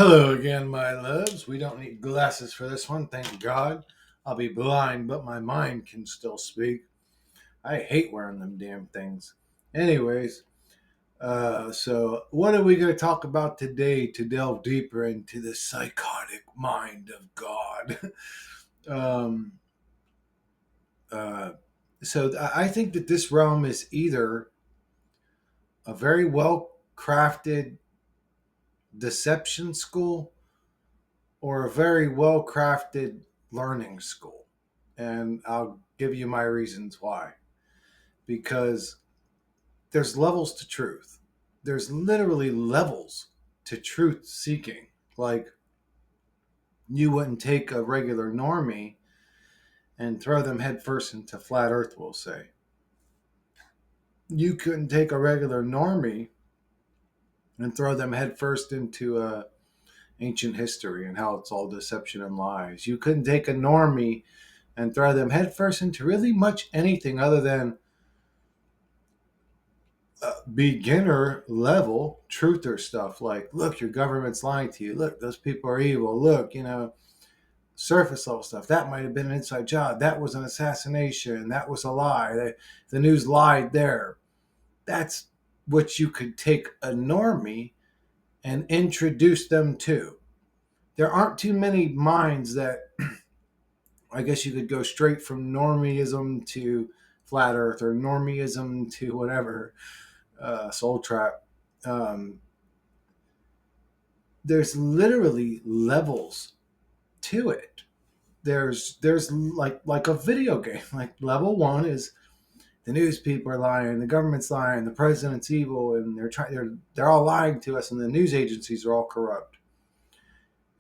Hello again, my loves. We don't need glasses for this one, thank God. I'll be blind, but my mind can still speak. I hate wearing them damn things. Anyways, so what are we going to talk about today to delve deeper into the psychotic mind of God? um, uh, I think that this realm is either a very well crafted deception school or a very well crafted learning school. And I'll give you my reasons why. Because there's levels to truth. There's literally levels to truth seeking. Like, you wouldn't take a regular normie and throw them headfirst into flat earth, we'll say. You couldn't take a regular normie and throw them headfirst into ancient history and how it's all deception and lies. You couldn't take a normie and throw them headfirst into really much anything other than beginner level truther stuff. Like, look, your government's lying to you. Look, those people are evil. Look, surface level stuff. That might have been an inside job. That was an assassination. That was a lie. The news lied there. That's what you could take a normie and introduce them to. There aren't too many minds that I guess you could go straight from normieism to flat earth or normieism to whatever, soul trap. Um, there's literally levels to it. There's like a video game. Like, level one is the news people are lying, the government's lying, the president's evil, and they're all lying to us, and the news agencies are all corrupt.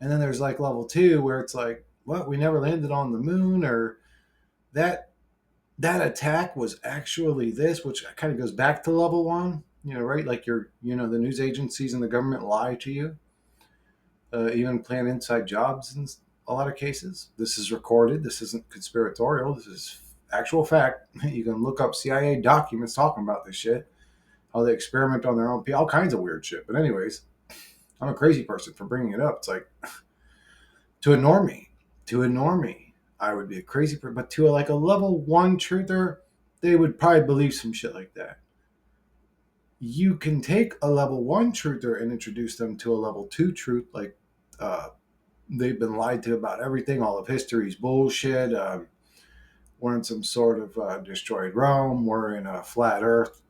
And then there's like level two where it's like, what, we never landed on the moon, or that that attack was actually this, which kind of goes back to level one, right? Like, the news agencies and the government lie to you, even plan inside jobs in a lot of cases. This is recorded. This isn't conspiratorial. This is actual fact. You can look up CIA documents talking about this shit, how they experiment on their own people, all kinds of weird shit. But anyways, I'm a crazy person for bringing it up. It's like, to a normie, to a normie, I would be a crazy person. But to like a level one truther, they would probably believe some shit like that. You can take a level one truther and introduce them to a level two truth, like, they've been lied to about everything. All of history's bullshit. We're in some sort of destroyed realm. We're in a flat Earth,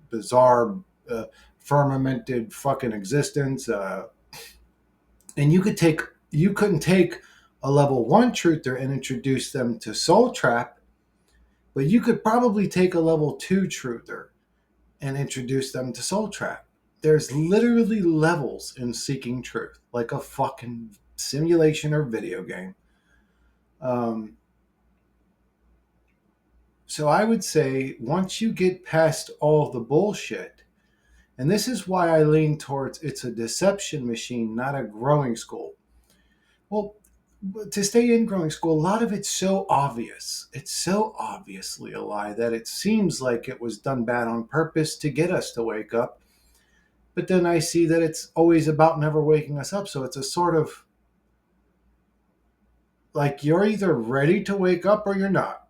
bizarre, firmamented fucking existence. And you couldn't take a level one truther and introduce them to Soul Trap, but you could probably take a level two truther and introduce them to Soul Trap. There's literally levels in seeking truth, like a fucking simulation or video game. Um, so I would say once you get past all the bullshit, and this is why I lean towards it's a deception machine, not a growing school. Well, to stay in growing school, a lot of it's so obvious. It's so obviously a lie that it seems like it was done bad on purpose to get us to wake up. But then I see that it's always about never waking us up. So it's a sort of like, you're either ready to wake up or you're not.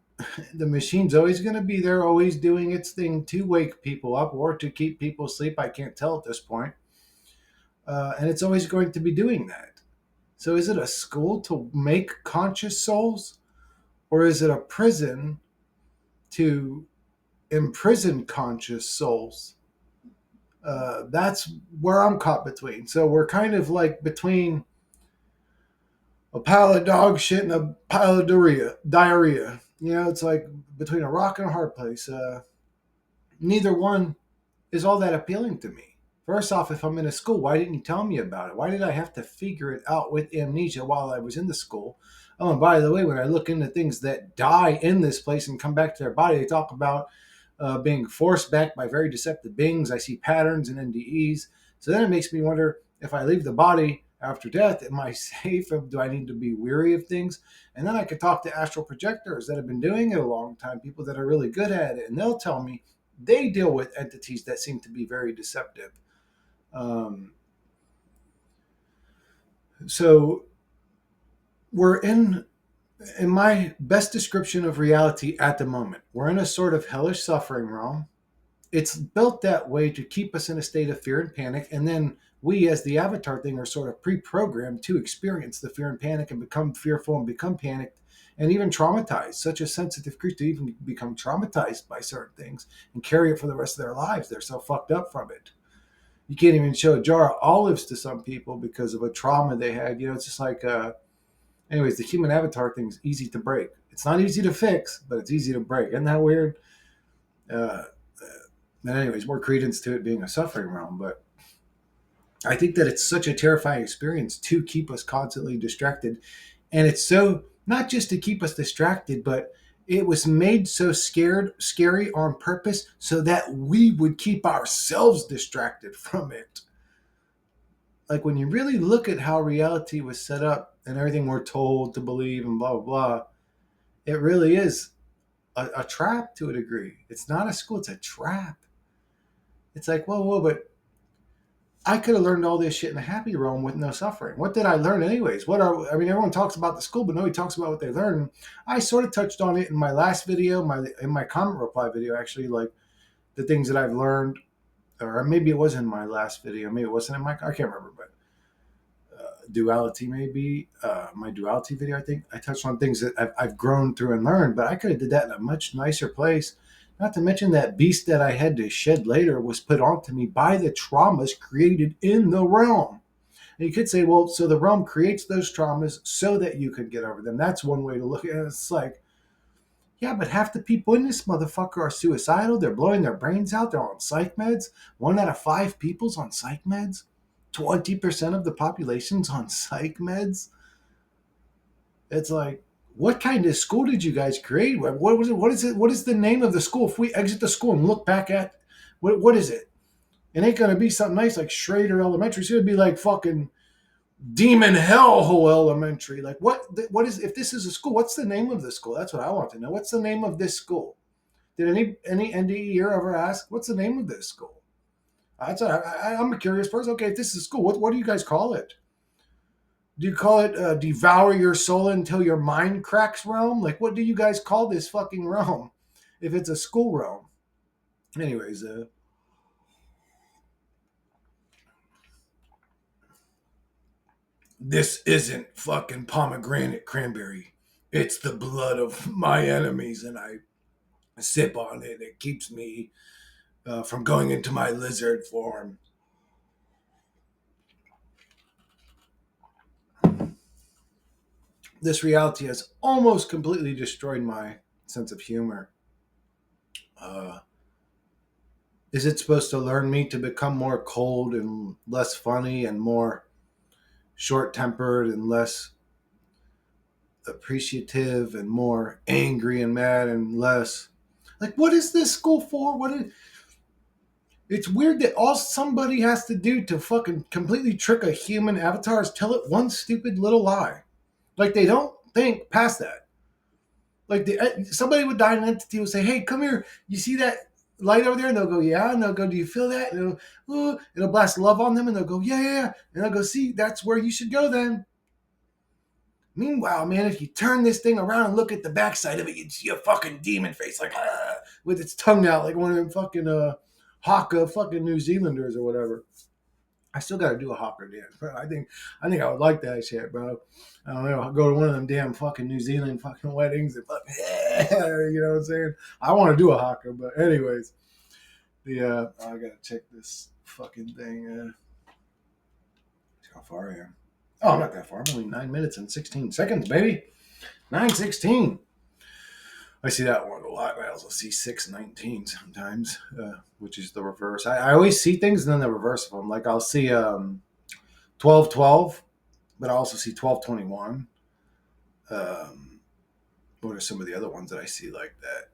The machine's always going to be there, always doing its thing to wake people up or to keep people asleep. I can't tell at this point. And it's always going to be doing that. So is it a school to make conscious souls, or is it a prison to imprison conscious souls? That's where I'm caught between. So we're kind of like between a pile of dog shit and a pile of diarrhea. It's like between a rock and a hard place. Neither one is all that appealing to me. First off, if I'm in a school, why didn't you tell me about it? Why did I have to figure it out with amnesia while I was in the school? Oh, and by the way, when I look into things that die in this place and come back to their body, they talk about being forced back by very deceptive beings. I see patterns and NDEs. So then it makes me wonder, if I leave the body after death, am I safe? Do I need to be weary of things? And then I could talk to astral projectors that have been doing it a long time, people that are really good at it, and they'll tell me they deal with entities that seem to be very deceptive. Um, So we're in my best description of reality at the moment, we're in a sort of hellish suffering realm. It's built that way to keep us in a state of fear and panic. And then we, as the avatar thing, are sort of pre programmed to experience the fear and panic and become fearful and become panicked and even traumatized. Such a sensitive creature to even become traumatized by certain things and carry it for the rest of their lives. They're so fucked up from it. You can't even show a jar of olives to some people because of a trauma they had. You know, it's just like, anyways, the human avatar thing is easy to break. It's not easy to fix, but it's easy to break. Isn't that weird? Uh, and anyways, more credence to it being a suffering realm. But I think that it's such a terrifying experience to keep us constantly distracted. And it's so not just to keep us distracted, but it was made so scary on purpose so that we would keep ourselves distracted from it. Like when you really look at how reality was set up and everything we're told to believe and blah, blah, blah, it really is a trap to a degree. It's not a school, it's a trap. It's like, whoa, whoa, but I could have learned all this shit in a happy realm with no suffering. What did I learn anyways? I mean, everyone talks about the school, but nobody talks about what they learned. I sort of touched on it in my last video, in my comment reply video, actually, like the things that I've learned, or maybe it was in my last video. Maybe it wasn't in my, I can't remember, but duality, maybe my duality video, I think I touched on things that I've grown through and learned, but I could have did that in a much nicer place. Not to mention that beast that I had to shed later was put onto me by the traumas created in the realm. And you could say, well, so the realm creates those traumas so that you could get over them. That's one way to look at it. It's like, yeah, but half the people in this motherfucker are suicidal. They're blowing their brains out. They're on psych meds. 1 out of 5 people's on psych meds. 20% of the population's on psych meds. It's like, what kind of school did you guys create? What was it? What is it? What is the name of the school? If we exit the school and look back at what is it? It ain't gonna be something nice like Schrader Elementary. It's gonna be like fucking Demon Hellhole Elementary. Like what is, if this is a school, what's the name of the school? That's what I want to know. What's the name of this school? Did any NDE here ever ask what's the name of this school? I'm a curious person. Okay, if this is a school, what do you guys call it? Do you call it devour your soul until your mind cracks realm? Like, what do you guys call this fucking realm if it's a school realm? Anyways, this isn't fucking pomegranate cranberry. It's the blood of my enemies, and I sip on it. It keeps me from going into my lizard form. This reality has almost completely destroyed my sense of humor. Uh, is it supposed to learn me to become more cold and less funny and more short tempered and less appreciative and more angry and mad and less like, what is this school for? It's weird that all somebody has to do to fucking completely trick a human avatar is tell it one stupid little lie. Like they don't think past that. Like somebody with dying entity will say, "Hey, come here. You see that light over there?" And they'll go, "Yeah." And they'll go, "Do you feel that?" And it'll blast love on them, and they'll go, "Yeah, yeah, yeah." And they'll go, "See, that's where you should go then." Meanwhile, man, if you turn this thing around and look at the backside of it, you'd see a fucking demon face, like with its tongue out, like one of them fucking Haka fucking New Zealanders or whatever. I still got to do a Hawker dance, bro. I think I would like that shit, bro. I don't know. I'll go to one of them damn fucking New Zealand fucking weddings and fucking, you know what I'm saying? I want to do a Hawker, but anyways, I gotta check this fucking thing. See how far I am. Oh, I'm not that far. I'm only 9 minutes and 16 seconds, baby. 9:16. I see that one a lot. I also see 6:19 sometimes, which is the reverse. I always see things and then the reverse of them. Like I'll see 12:12, but I also see 12:21. What are some of the other ones that I see like that?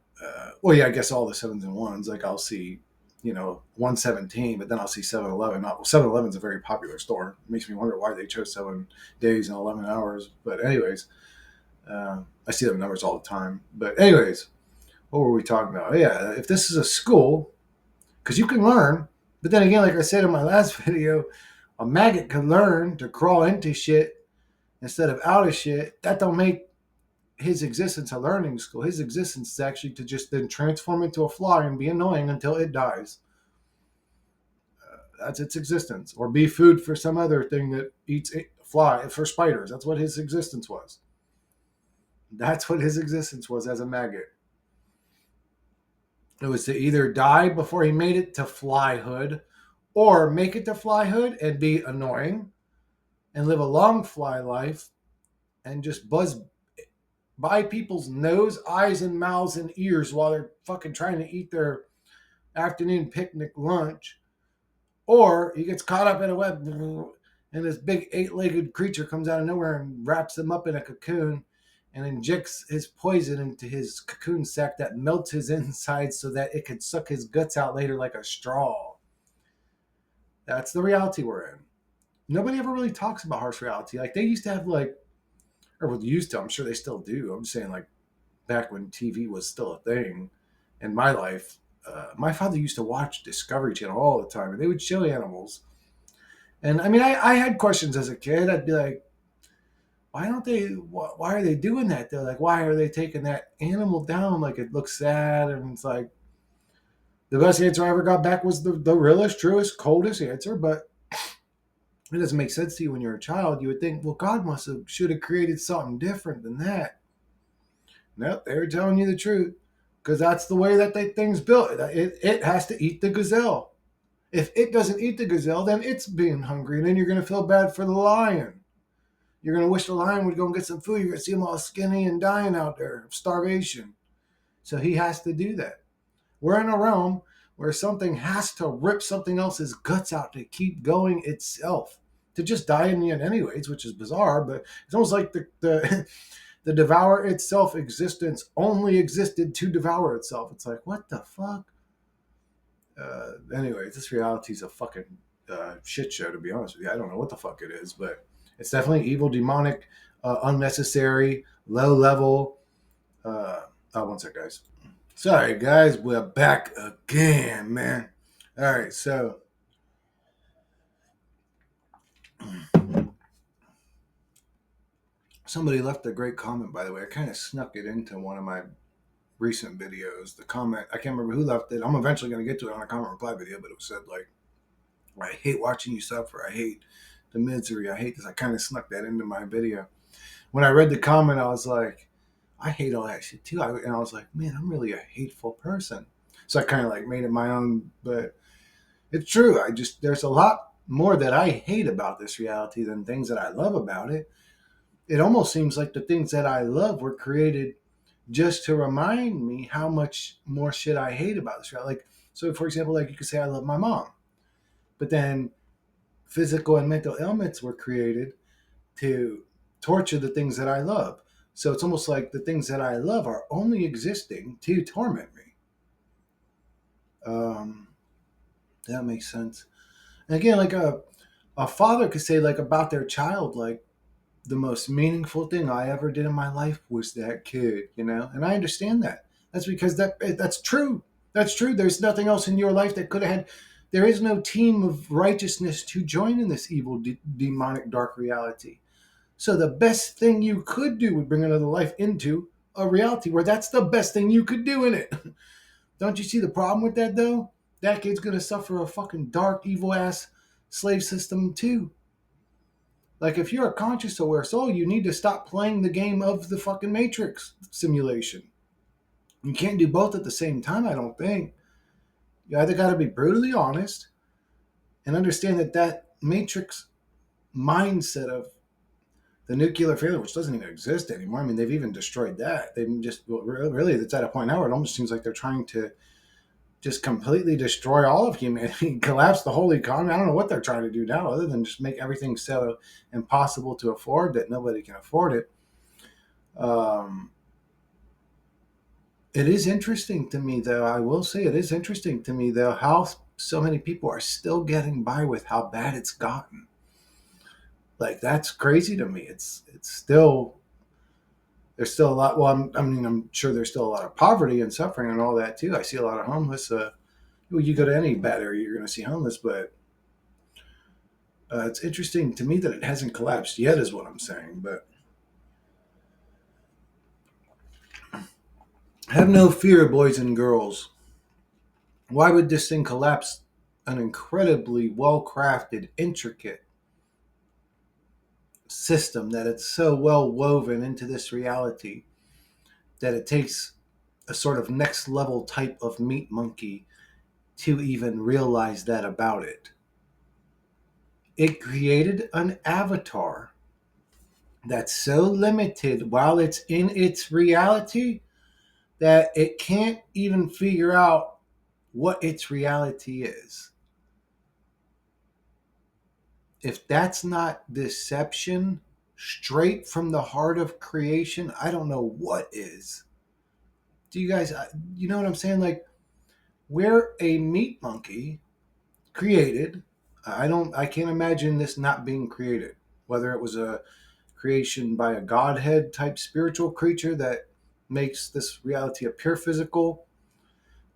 Well, yeah, I guess all the sevens and ones. Like I'll see, 117, but then I'll see 7-Eleven. 7-Eleven is a very popular store. It makes me wonder why they chose 7 days and 11 hours. But anyways, I see them numbers all the time. But anyways, what were we talking about? Yeah, if this is a school, because you can learn, but then again, like I said in my last video, a maggot can learn to crawl into shit instead of out of shit, that don't make his existence a learning school. His existence is actually to just then transform into a fly and be annoying until it dies. That's its existence. Or be food for some other thing that eats fly for spiders. That's what his existence was. That's what his existence was as a maggot. It was to either die before he made it to flyhood, or make it to flyhood and be annoying and live a long fly life and just buzz by people's nose, eyes, and mouths and ears while they're fucking trying to eat their afternoon picnic lunch. Or he gets caught up in a web and this big 8-legged creature comes out of nowhere and wraps him up in a cocoon and injects his poison into his cocoon sac that melts his insides so that it could suck his guts out later like a straw. That's the reality we're in. Nobody ever really talks about harsh reality. Like they used to have like, or well, used to, I'm sure they still do. I'm saying like back when TV was still a thing in my life, my father used to watch Discovery Channel all the time, and they would show animals. And I mean, I had questions as a kid. I'd be like, why don't they? Why are they doing that? They're like, why are they taking that animal down? Like it looks sad, and it's like the best answer I ever got back was the realest, truest, coldest answer. But it doesn't make sense to you when you're a child. You would think, well, God must have should have created something different than that. Nope, they're telling you the truth because that's the way that thing's built. It has to eat the gazelle. If it doesn't eat the gazelle, then it's being hungry, and then you're going to feel bad for the lion. You're going to wish the lion would go and get some food. You're going to see him all skinny and dying out there of starvation. So he has to do that. We're in a realm where something has to rip something else's guts out to keep going itself. To just die in the end anyways, which is bizarre, but it's almost like the the devour itself existence only existed to devour itself. It's like, what the fuck? Anyways, this reality is a fucking shit show, to be honest with you. I don't know what the fuck it is, but it's definitely evil, demonic, unnecessary, low level. One sec, guys. Sorry, guys. We're back again, man. All right, so somebody left a great comment, by the way. I kind of snuck it into one of my recent videos. The comment, I can't remember who left it. I'm eventually going to get to it on a comment reply video, but it said, like, I hate watching you suffer. I hate the misery. I hate this. I kind of snuck that into my video. When I read the comment, I was like, I hate all that shit too. And I was like, man, I'm really a hateful person. So I kind of like made it my own, but it's true. There's a lot more that I hate about this reality than things that I love about it. It almost seems like the things that I love were created just to remind me how much more shit I hate about this reality. Like, so for example, like you could say I love my mom, but then physical and mental ailments were created to torture the things that I love. So it's almost like the things that I love are only existing to torment me. Um, that makes sense. And again, like a father could say like about their child, like the most meaningful thing I ever did in my life was that kid, you know? And I understand that. That's because that's true. That's true. There's nothing else in your life that could have had. There is no team of righteousness to join in this evil, demonic, dark reality. So the best thing you could do would bring another life into a reality where that's the best thing you could do in it. Don't you see the problem with that though? That kid's gonna suffer a fucking dark, evil ass slave system too. Like if you're a conscious aware soul, you need to stop playing the game of the fucking Matrix simulation. You can't do both at the same time, I don't think. You either got to be brutally honest and understand that Matrix mindset of the nuclear failure, which doesn't even exist anymore. I mean, they've even destroyed that. They've just really, it's at a point now where it almost seems like they're trying to just completely destroy all of humanity, collapse the whole economy. I don't know what they're trying to do now, other than just make everything so impossible to afford that nobody can afford it. It is interesting to me, though. I will say it is interesting to me, though, how so many people are still getting by with how bad it's gotten. Like that's crazy to me. It's still there's still a lot. Well, I'm sure there's still a lot of poverty and suffering and all that too. I see a lot of homeless. Well, you go to any bad area, you're going to see homeless, but It's interesting to me that it hasn't collapsed yet, is what I'm saying. But have no fear, boys and girls. Why would this thing collapse? An incredibly well crafted, intricate system that it's so well woven into this reality that it takes a sort of next level type of meat monkey to even realize that about it. It created an avatar that's so limited while it's in its reality that it can't even figure out what its reality is. If that's not deception straight from the heart of creation, I don't know what is. Do you guys, you know what I'm saying? Like, we're a meat monkey created. I can't imagine this not being created. Whether it was a creation by a godhead type spiritual creature that makes this reality appear physical,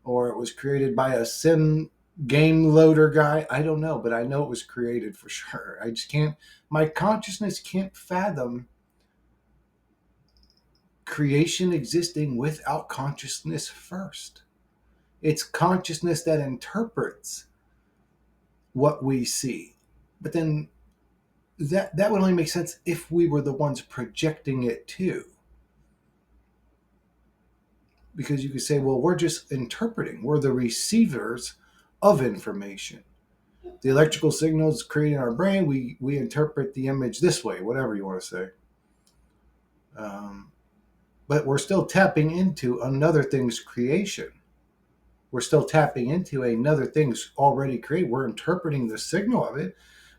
or it was created by a sim game loader guy. I don't know, but I know it was created for sure. I just can't, my consciousness can't fathom creation existing without consciousness first. It's consciousness that interprets what we see. But then that would only make sense if we were the ones projecting it too. Because you could say, well, we're just interpreting, we're the receivers of information. The electrical signals created in our brain, we interpret the image this way, whatever you want to say. Um, but we're still tapping into another thing's creation. We're still tapping into another thing's already created. We're interpreting the signal of it.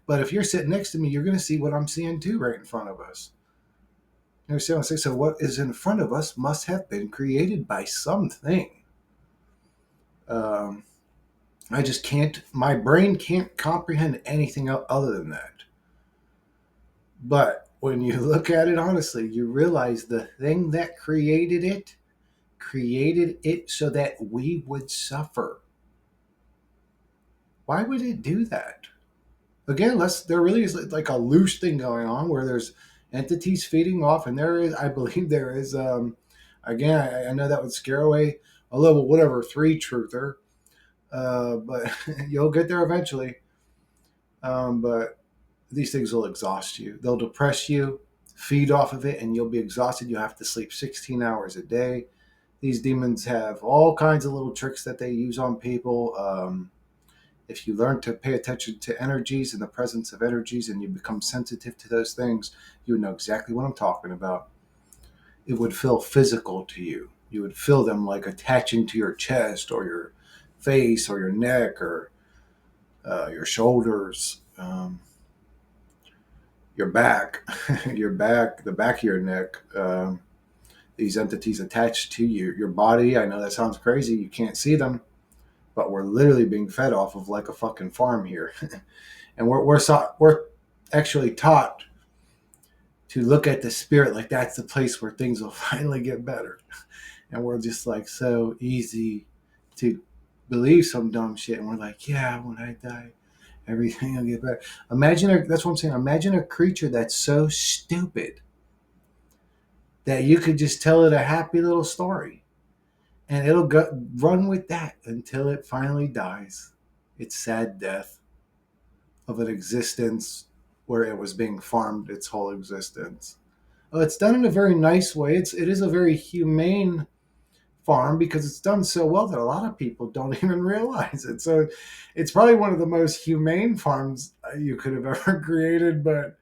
But if you're sitting next to me, you're going to see what I'm seeing too right in front of us. You understand what I'm saying? So what is in front of us must have been created by something. Um, I just can't, my brain can't comprehend anything other than that. But when you look at it honestly, you realize the thing that created it so that we would suffer. Why would it do that? Again, there really is like a loose thing going on where there's entities feeding off, and there is, I believe there is, again, I know that would scare away a level whatever three truther, but you'll get there eventually. But these things will exhaust you. They'll depress you, feed off of it, and you'll be exhausted. You have to sleep 16 hours a day. These demons have all kinds of little tricks that they use on people. If you learn to pay attention to energies and the presence of energies and you become sensitive to those things, you would know exactly what I'm talking about. It would feel physical to you. You would feel them like attaching to your chest or your face or your neck or your shoulders, your back, your back, the back of your neck. These entities attached to you, your body. I know that sounds crazy. You can't see them, but we're literally being fed off of like a fucking farm here. And we're actually taught to look at the spirit like that's the place where things will finally get better. And we're just like so easy to believe some dumb shit. And we're like, yeah, when I die, everything will get better. That's what I'm saying. Imagine a creature that's so stupid that you could just tell it a happy little story and it'll run with that until it finally dies. Its sad death of an existence where it was being farmed its whole existence. It's done in a very nice way. It is a very humane farm because it's done so well that a lot of people don't even realize it. So it's probably one of the most humane farms you could have ever created, but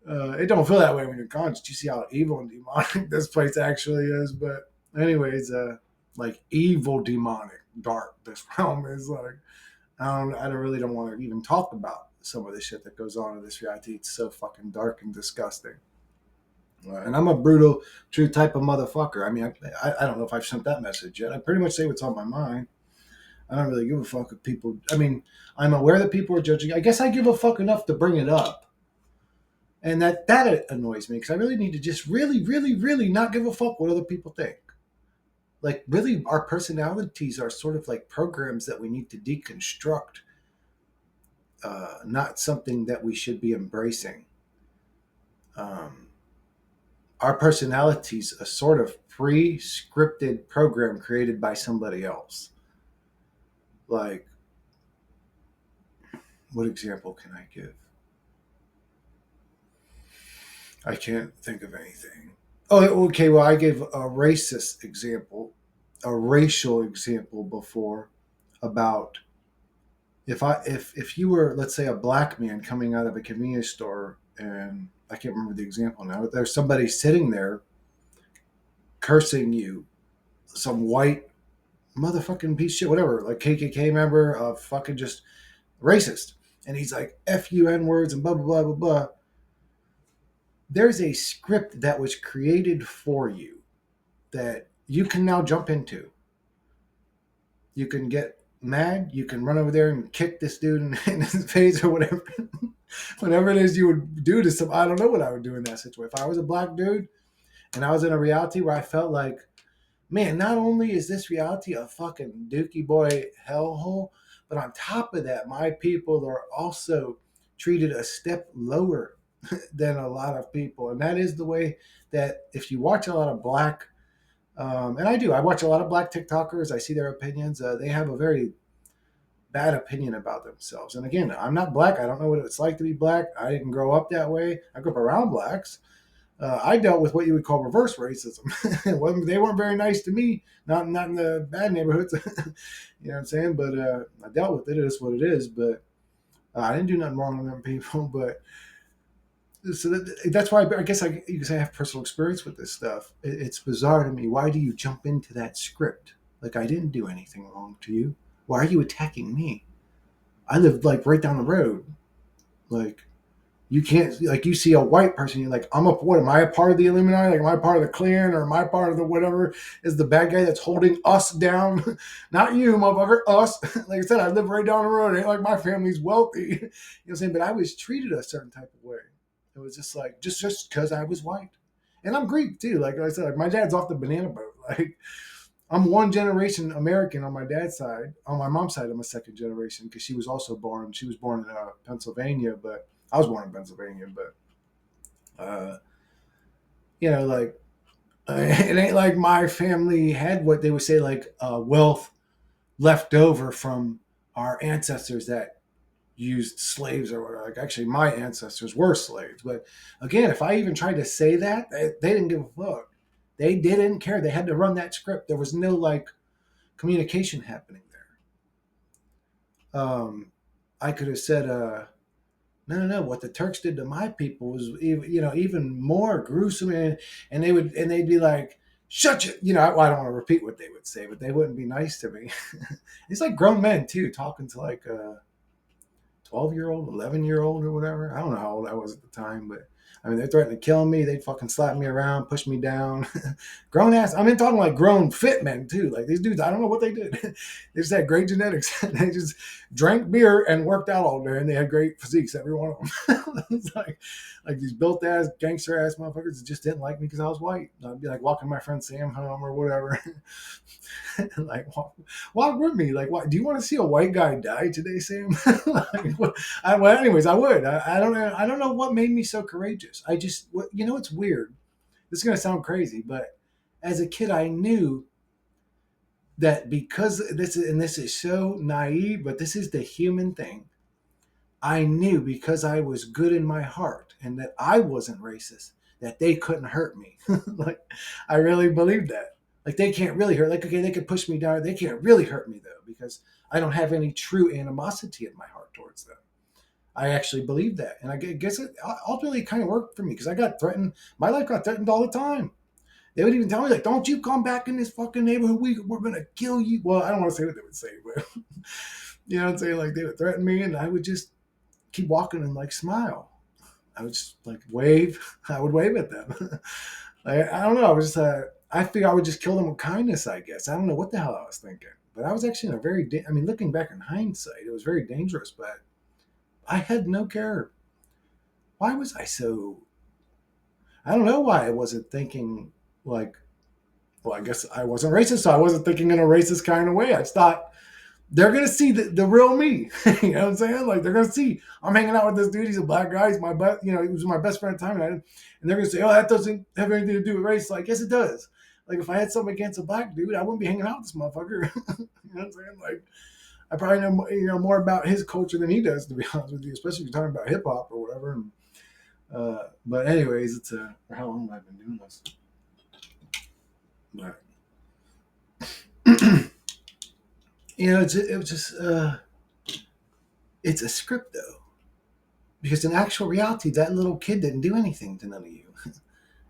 it don't feel that way when you're conscious. You see how evil and demonic this place actually is. But anyways, like evil, demonic, dark. This realm is like I don't really don't want to even talk about some of the shit that goes on in this reality. It's so fucking dark and disgusting. And I'm a brutal, true type of motherfucker. I mean, I don't know if I've sent that message yet. I pretty much say what's on my mind. I don't really give a fuck if people. I mean, I'm aware that people are judging. I guess I give a fuck enough to bring it up, and that annoys me because I really need to just really, really, really not give a fuck what other people think. Like, really, our personalities are sort of like programs that we need to deconstruct not something that we should be embracing. Um, our personality's a sort of pre-scripted program created by somebody else. Like, what example can I give? I can't think of anything. Oh, okay. Well, I gave a racist example, a racial example before about if you were, let's say, a black man coming out of a convenience store, and I can't remember the example now. There's somebody sitting there cursing you, some white motherfucking piece of shit, whatever, like KKK member, fucking just racist, and he's like FUN words and blah blah blah blah blah. There's a script that was created for you that you can now jump into. You can get mad. You can run over there and kick this dude in his face or whatever. Whatever it is you would do to some. I don't know what I would do in that situation. If I was a black dude and I was in a reality where I felt like, man, not only is this reality a fucking dookie boy hellhole, but on top of that, my people are also treated a step lower than a lot of people. And that is the way that if you watch a lot of black, and I do, I watch a lot of black TikTokers, I see their opinions. They have a very bad opinion about themselves. And again, I'm not black. I don't know what it's like to be black. I didn't grow up that way. I grew up around blacks. I dealt with what you would call reverse racism. They weren't very nice to me, not in the bad neighborhoods. You know what I'm saying? But I dealt with it. It is what it is. But I didn't do nothing wrong to them people. But so that's why I guess you can say I have personal experience with this stuff. It's bizarre to me. Why do you jump into that script? Like, I didn't do anything wrong to you. Why are you attacking me? I live like right down the road. Like, you can't, like, you see a white person, you're like, what am I a part of the Illuminati? Like, am I part of the Klan, or am I part of the whatever is the bad guy that's holding us down? Not you, motherfucker, us. Like I said, I live right down the road. It ain't like my family's wealthy. You know what I'm saying? But I was treated a certain type of way. It was just like, just because I was white. And I'm Greek too. Like I said, like my dad's off the banana boat. Like, I'm one generation American on my dad's side. On my mom's side, I'm a second generation because she was also born. She was born in Pennsylvania, but I was born in Pennsylvania. But uh, like it ain't like my family had what they would say like wealth left over from our ancestors that used slaves or whatever. Like, actually, my ancestors were slaves. But again, if I even tried to say that, they didn't give a fuck. They didn't care. They had to run that script. There was no like communication happening there. I could have said, no. What the Turks did to my people was even more gruesome, and they'd be like, shut you. I don't want to repeat what they would say, but they wouldn't be nice to me. It's like grown men too, talking to like 12-year-old, 11-year-old, or whatever. I don't know how old I was at the time, but I mean, they threatened to kill me. They'd fucking slap me around, push me down. Grown ass. I mean, talking like grown fit men too. Like these dudes, I don't know what they did. They just had great genetics. They just drank beer and worked out all day, and they had great physiques, every one of them. It's like these built ass, gangster ass motherfuckers that just didn't like me because I was white. I'd be like walking my friend Sam home or whatever. Like, walk with me. Like, what? Do you want to see a white guy die today, Sam? Like, well, anyways, I would. I don't know. I don't know what made me so courageous. I just, it's weird. This is gonna sound crazy, but as a kid, I knew that because this is so naive, but this is the human thing. I knew because I was good in my heart and that I wasn't racist, that they couldn't hurt me. Like, I really believed that. Like, they can't really hurt. Like, okay, they could push me down. They can't really hurt me though, because I don't have any true animosity in my heart towards them. I actually believed that, and I guess it ultimately kind of worked for me because I got threatened. My life got threatened all the time. They would even tell me like, "Don't you come back in this fucking neighborhood? We're gonna kill you." Well, I don't want to say what they would say, but you know what I'm saying. Like, they would threaten me, and I would just keep walking and like smile. I would just like wave. I would wave at them. I don't know. I was just I figure I would just kill them with kindness. I guess I don't know what the hell I was thinking, but I was actually in a very. I mean, looking back in hindsight, it was very dangerous. But I had no care. Why was I so? I don't know why I wasn't thinking like. Well, I guess I wasn't racist, so I wasn't thinking in a racist kind of way. I thought they're gonna see the real me. You know what I'm saying? Like they're gonna see I'm hanging out with this dude. He's a black guy. He's my best. He was my best friend at the time, and they're gonna say, "Oh, that doesn't have anything to do with race." Like, yes, it does. Like if I had something against a black dude, I wouldn't be hanging out with this motherfucker. You know what I'm saying? Like I probably know more about his culture than he does, to be honest with you, especially if you're talking about hip hop or whatever. But anyways, it's how long have I been doing this? But it was just it's a script though, because in actual reality, that little kid didn't do anything to none of you.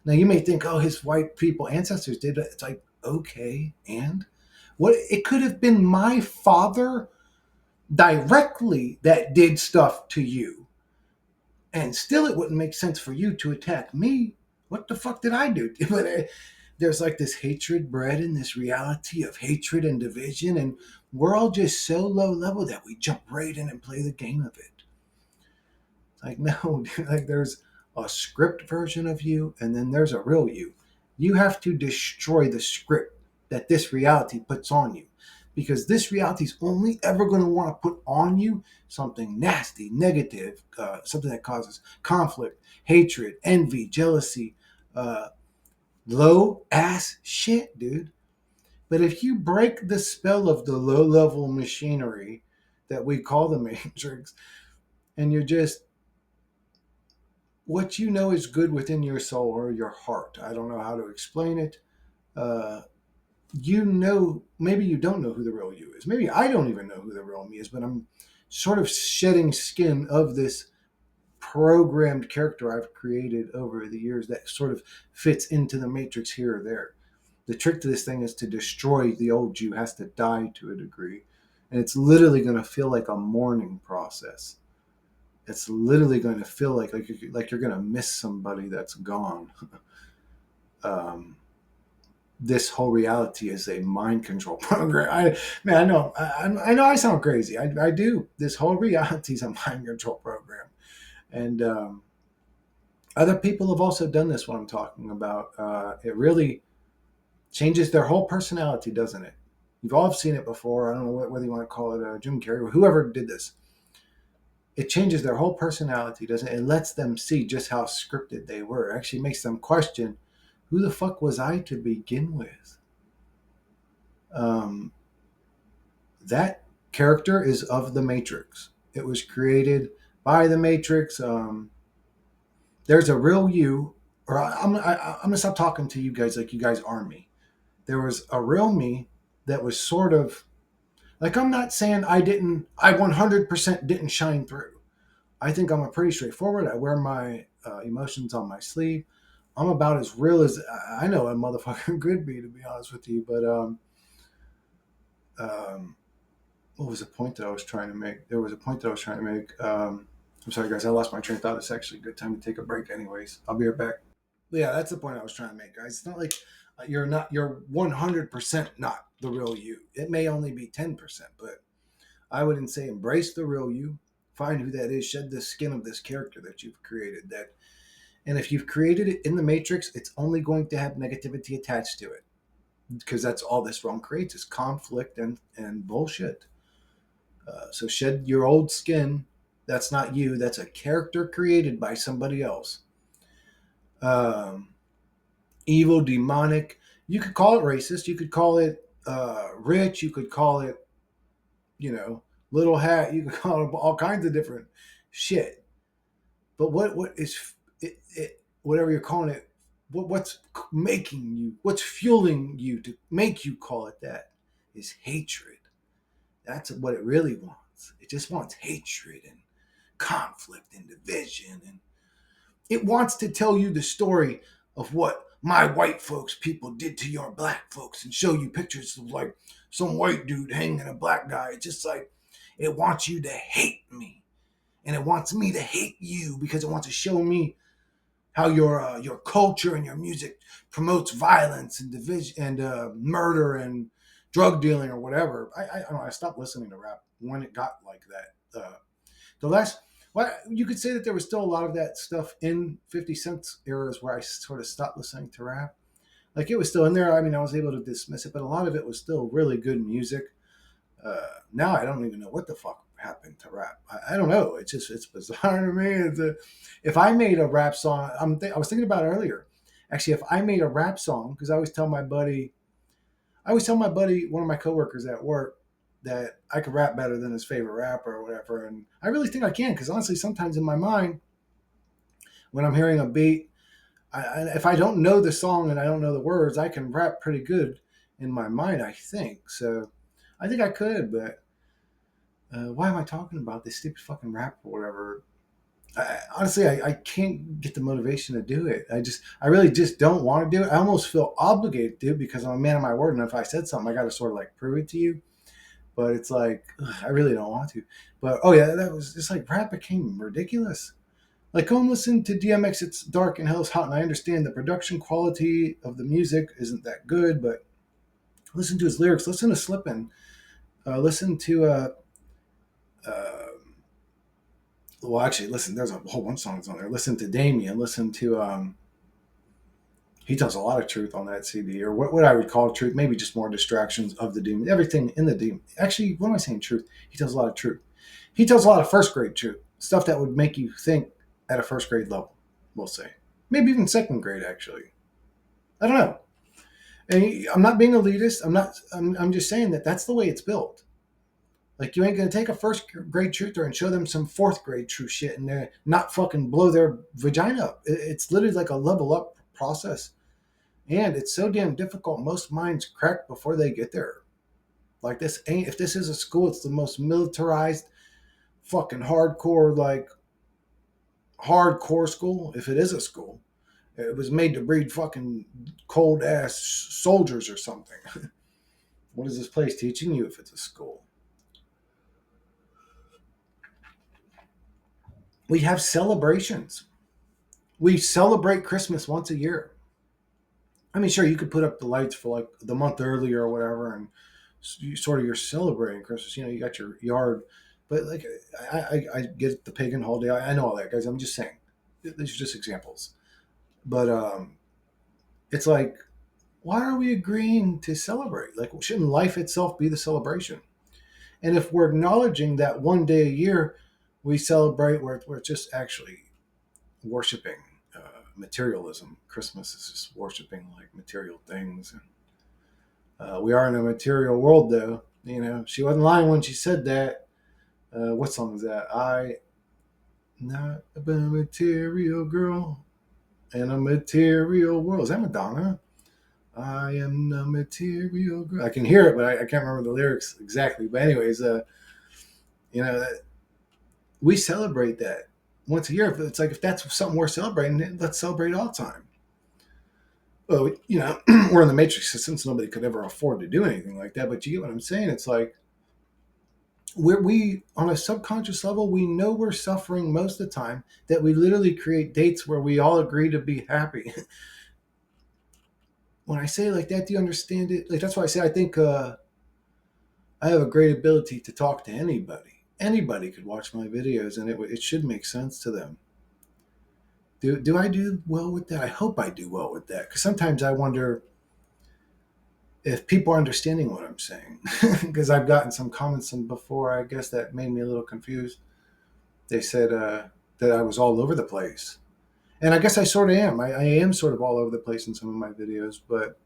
Now you may think, oh, his white people ancestors did, but it's like okay, and what it could have been my father directly that did stuff to you, and still it wouldn't make sense for you to attack me. What the fuck did I do? But there's like this hatred bred in this reality of hatred and division, and we're all just so low level that we jump right in and play the game of it. Like no, like there's a script version of you, and then there's a real you. You have to destroy the script that this reality puts on you, because this reality is only ever going to want to put on you something nasty, negative, something that causes conflict, hatred, envy, jealousy, uh, low ass shit, dude. But if you break the spell of the low level machinery that we call the Matrix, and you're just what you know is good within your soul or your heart. I don't know how to explain it. Uh, maybe you don't know who the real you is. Maybe I don't even know who the real me is, but I'm sort of shedding skin of this programmed character I've created over the years that sort of fits into the matrix here or there. The trick to this thing is to destroy the old you, has to die to a degree. And it's literally going to feel like a mourning process. It's literally going to feel like you're going to miss somebody that's gone. um, this whole reality is a mind control program. I know, I know, I sound crazy. I do. This whole reality is a mind control program, and other people have also done this. What I'm talking about, it really changes their whole personality, doesn't it? You've all seen it before. I don't know whether you want to call it Jim Carrey or whoever did this. It changes their whole personality, doesn't it? It lets them see just how scripted they were. It actually makes them question, who the fuck was I to begin with? Um, that character is of the Matrix. It was created by the Matrix. There's a real you, or I'm gonna stop talking to you guys like you guys are me. There was a real me that was sort of like, I'm not saying I 100% didn't shine through. I think I'm a pretty straightforward. I wear my emotions on my sleeve. I'm about as real as I know a motherfucker could be, to be honest with you. But um, what was the point that I was trying to make? There was a point that I was trying to make. I'm sorry, guys. I lost my train of thought. It's actually a good time to take a break, anyways. I'll be right back. But yeah, that's the point I was trying to make, guys. It's not like you're 100% not the real you. It may only be 10%, but I wouldn't say embrace the real you. Find who that is. Shed the skin of this character that you've created. And if you've created it in the Matrix, it's only going to have negativity attached to it, because that's all this realm creates is conflict and bullshit. So shed your old skin. That's not you. That's a character created by somebody else. Um, Evil, demonic. You could call it racist. You could call it rich. You could call it, little hat. You could call it all kinds of different shit. But what is whatever you're calling it? What's making you? What's fueling you to make you call it that? Is hatred. That's what it really wants. It just wants hatred and conflict and division, and it wants to tell you the story of what my white folks people did to your black folks and show you pictures of like some white dude hanging a black guy. It's just like it wants you to hate me, and it wants me to hate you because it wants to show me how your culture and your music promotes violence and division and murder and drug dealing or whatever. I don't know. I stopped listening to rap when it got like that. The last, well, you could say that there was still a lot of that stuff in 50 Cent's eras where I sort of stopped listening to rap. Like it was still in there. I mean, I was able to dismiss it, but a lot of it was still really good music. Now I don't even know what the fuck happened to rap. I don't know. It's bizarre to me. If I made a rap song, I was thinking about it earlier. Actually, if I made a rap song, because I always tell my buddy, one of my coworkers at work, that I could rap better than his favorite rapper or whatever, and I really think I can, because honestly, sometimes in my mind, when I'm hearing a beat, if I don't know the song and I don't know the words, I can rap pretty good in my mind. I think so. I think I could, but why am I talking about this stupid fucking rap or whatever? Honestly, I can't get the motivation to do it. I really just don't want to do it. I almost feel obligated to do it because I'm a man of my word, and if I said something, I got to sort of like prove it to you. But it's like I really don't want to. But oh yeah, that was just like rap became ridiculous. Like go and listen to DMX. It's dark and hell's hot, and I understand the production quality of the music isn't that good, but listen to his lyrics. Listen to Slippin'. Listen to uh, well, actually, listen. There's a whole bunch of songs on there. Listen to Damien. Listen to he tells a lot of truth on that CD, or what I would call truth. Maybe just more distractions of the demon. Everything in the demon. Actually, what am I saying? Truth. He tells a lot of truth. He tells a lot of first grade truth, stuff that would make you think at a first grade level. We'll say, maybe even second grade. Actually, I don't know. And I'm not being elitist. I'm just saying that that's the way it's built. Like you ain't gonna take a first grade truther and show them some fourth grade true shit and not fucking blow their vagina up. It's literally like a level up process, and it's so damn difficult. Most minds crack before they get there. Like this ain't if this is a school, it's the most militarized, fucking hardcore hardcore school. If it is a school, it was made to breed fucking cold ass soldiers or something. What is this place teaching you if it's a school? We have celebrations. We celebrate Christmas once a year. I mean, sure, you could put up the lights for like the month earlier or whatever, and you sort of you're celebrating Christmas. You know, you got your yard, but like I get the pagan holiday. I know all that, guys. I'm just saying these are just examples. But it's like, why are we agreeing to celebrate? Like, shouldn't life itself be the celebration? And if we're acknowledging that one day a year we celebrate, we're just actually worshiping materialism. Christmas is just worshiping like material things, and we are in a material world, though. You know, she wasn't lying when she said that. What song is that? I not a material girl in a material world. Is that Madonna? I am the material girl. I can hear it, but I can't remember the lyrics exactly. But anyways, you know, we celebrate that once a year. It's like if that's something we're celebrating, let's celebrate all the time. Well, you know, we're in the matrix since nobody could ever afford to do anything like that. But you get what I'm saying? It's like we on a subconscious level, we know we're suffering most of the time. That we literally create dates where we all agree to be happy. When I say it like that, do you understand it? Like that's why I say I think I have a great ability to talk to anybody. Anybody could watch my videos, and it should make sense to them. Do I do well with that? I hope I do well with that, because sometimes I wonder if people are understanding what I'm saying. Because I've gotten some comments from before, I guess, that made me a little confused. They said that I was all over the place, and I guess I sort of am. I am sort of all over the place in some of my videos, but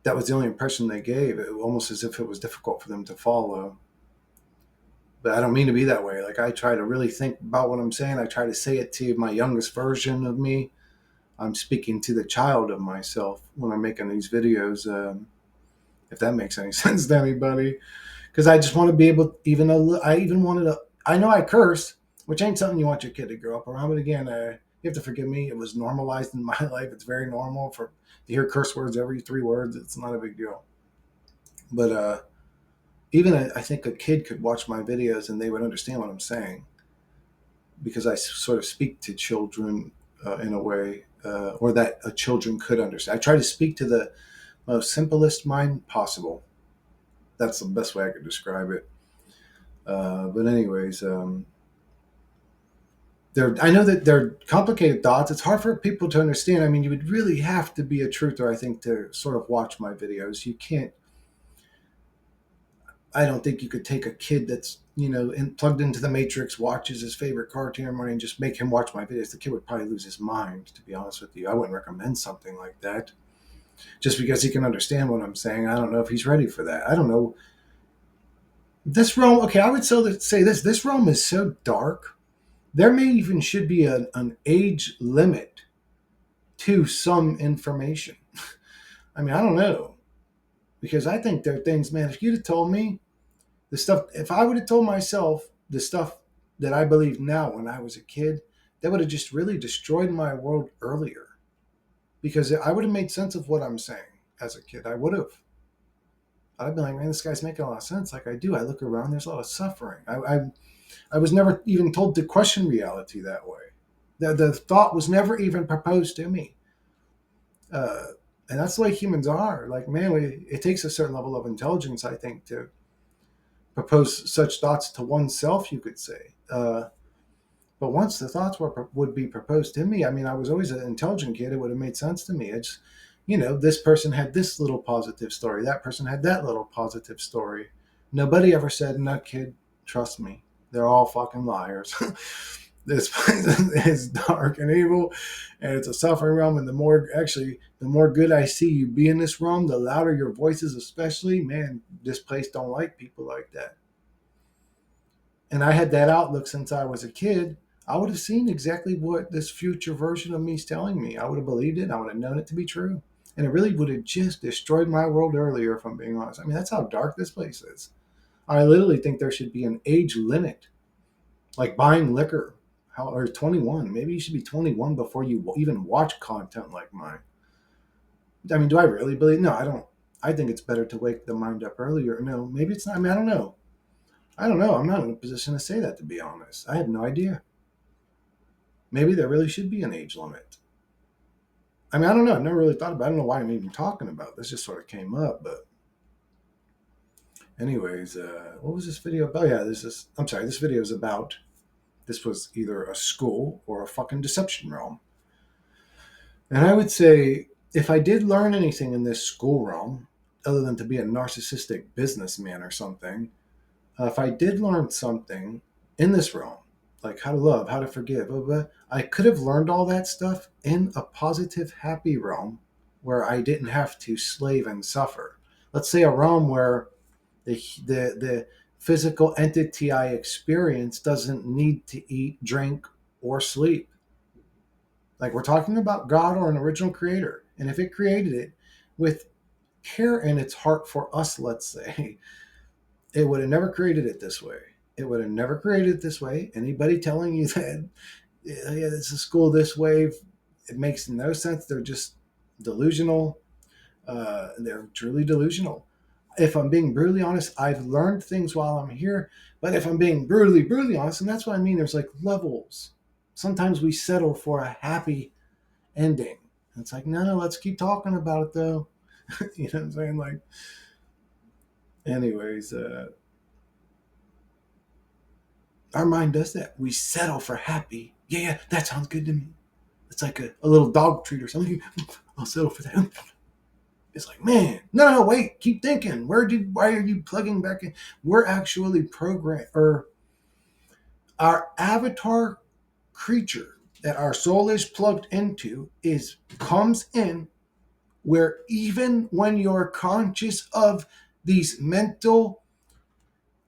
that was the only impression they gave. It, almost as if it was difficult for them to follow. But I don't mean to be that way. Like I try to really think about what I'm saying. I try to say it to my youngest version of me. I'm speaking to the child of myself when I'm making these videos. If that makes any sense to anybody, because I just want to be able. Even though I even wanted to, I know I curse, which ain't something you want your kid to grow up around. But again, you have to forgive me. It was normalized in my life. It's very normal for to hear curse words every 3 words. It's not a big deal. But even I think a kid could watch my videos and they would understand what I'm saying, because I sort of speak to children in a way, or that a children could understand. I try to speak to the most simplest mind possible. That's the best way I could describe it. But anyways, I know that they're complicated thoughts. It's hard for people to understand. I mean, you would really have to be a truther, I think, to sort of watch my videos. You can't. I don't think you could take a kid that's, plugged into the Matrix, watches his favorite cartoon every morning, and just make him watch my videos. The kid would probably lose his mind, to be honest with you. I wouldn't recommend something like that. Just because he can understand what I'm saying, I don't know if he's ready for that. I don't know. This realm, okay, I would say this. This realm is so dark. There may even should be an age limit to some information. I mean, I don't know. Because I think there are things, man, if you'd have told me the stuff, if I would have told myself the stuff that I believe now when I was a kid, that would have just really destroyed my world earlier. Because I would have made sense of what I'm saying as a kid. I would have. I'd be like, man, this guy's making a lot of sense. Like I do. I look around, there's a lot of suffering. I was never even told to question reality that way. The thought was never even proposed to me. Uh, and that's the way humans are. Like, man, it takes a certain level of intelligence, I think, to propose such thoughts to oneself, you could say. But once the thoughts would be proposed to me, I mean, I was always an intelligent kid. It would have made sense to me. It's, this person had this little positive story. That person had that little positive story. Nobody ever said, no, kid, trust me. They're all fucking liars. This place is dark and evil, and it's a suffering realm. And the more good I see you be in this realm, the louder your voices, especially, man, this place don't like people like that. And I had that outlook since I was a kid. I would have seen exactly what this future version of me is telling me. I would have believed it. I would have known it to be true. And it really would have just destroyed my world earlier, if I'm being honest. I mean, that's how dark this place is. I literally think there should be an age limit, like buying liquor, or 21. Maybe you should be 21 before you even watch content like mine. I mean, do I really believe? No, I don't. I think it's better to wake the mind up earlier. No, maybe it's not. I mean, I don't know. I don't know. I'm not in a position to say that, to be honest. I have no idea. Maybe there really should be an age limit. I mean, I don't know. I've never really thought about it. I don't know why I'm even talking about this. Just sort of came up. But, anyways, what was this video about? Yeah, I'm sorry. This video is about. This was either a school or a fucking deception realm. And I would say if I did learn anything in this school realm, other than to be a narcissistic businessman or something, if I did learn something in this realm, like how to love, how to forgive, blah, blah, I could have learned all that stuff in a positive, happy realm where I didn't have to slave and suffer. Let's say a realm where the physical entity I experience doesn't need to eat, drink, or sleep. Like we're talking about God or an original creator. And if it created it with care in its heart for us, let's say, it would have never created it this way. It would have never created it this way. Anybody telling you that, yeah, it's a school this way, it makes no sense. They're just delusional. They're truly delusional. If I'm being brutally honest, I've learned things while I'm here. But if I'm being brutally honest, and that's what I mean, there's like levels. Sometimes we settle for a happy ending. And it's like, no, let's keep talking about it though. You know what I'm saying? Like, anyways, our mind does that. We settle for happy. Yeah, yeah, that sounds good to me. It's like a little dog treat or something. I'll settle for that. It's like, man, no, wait, keep thinking. Why are you plugging back in? We're actually programmed, or our avatar creature that our soul is plugged into comes in where even when you're conscious of these mental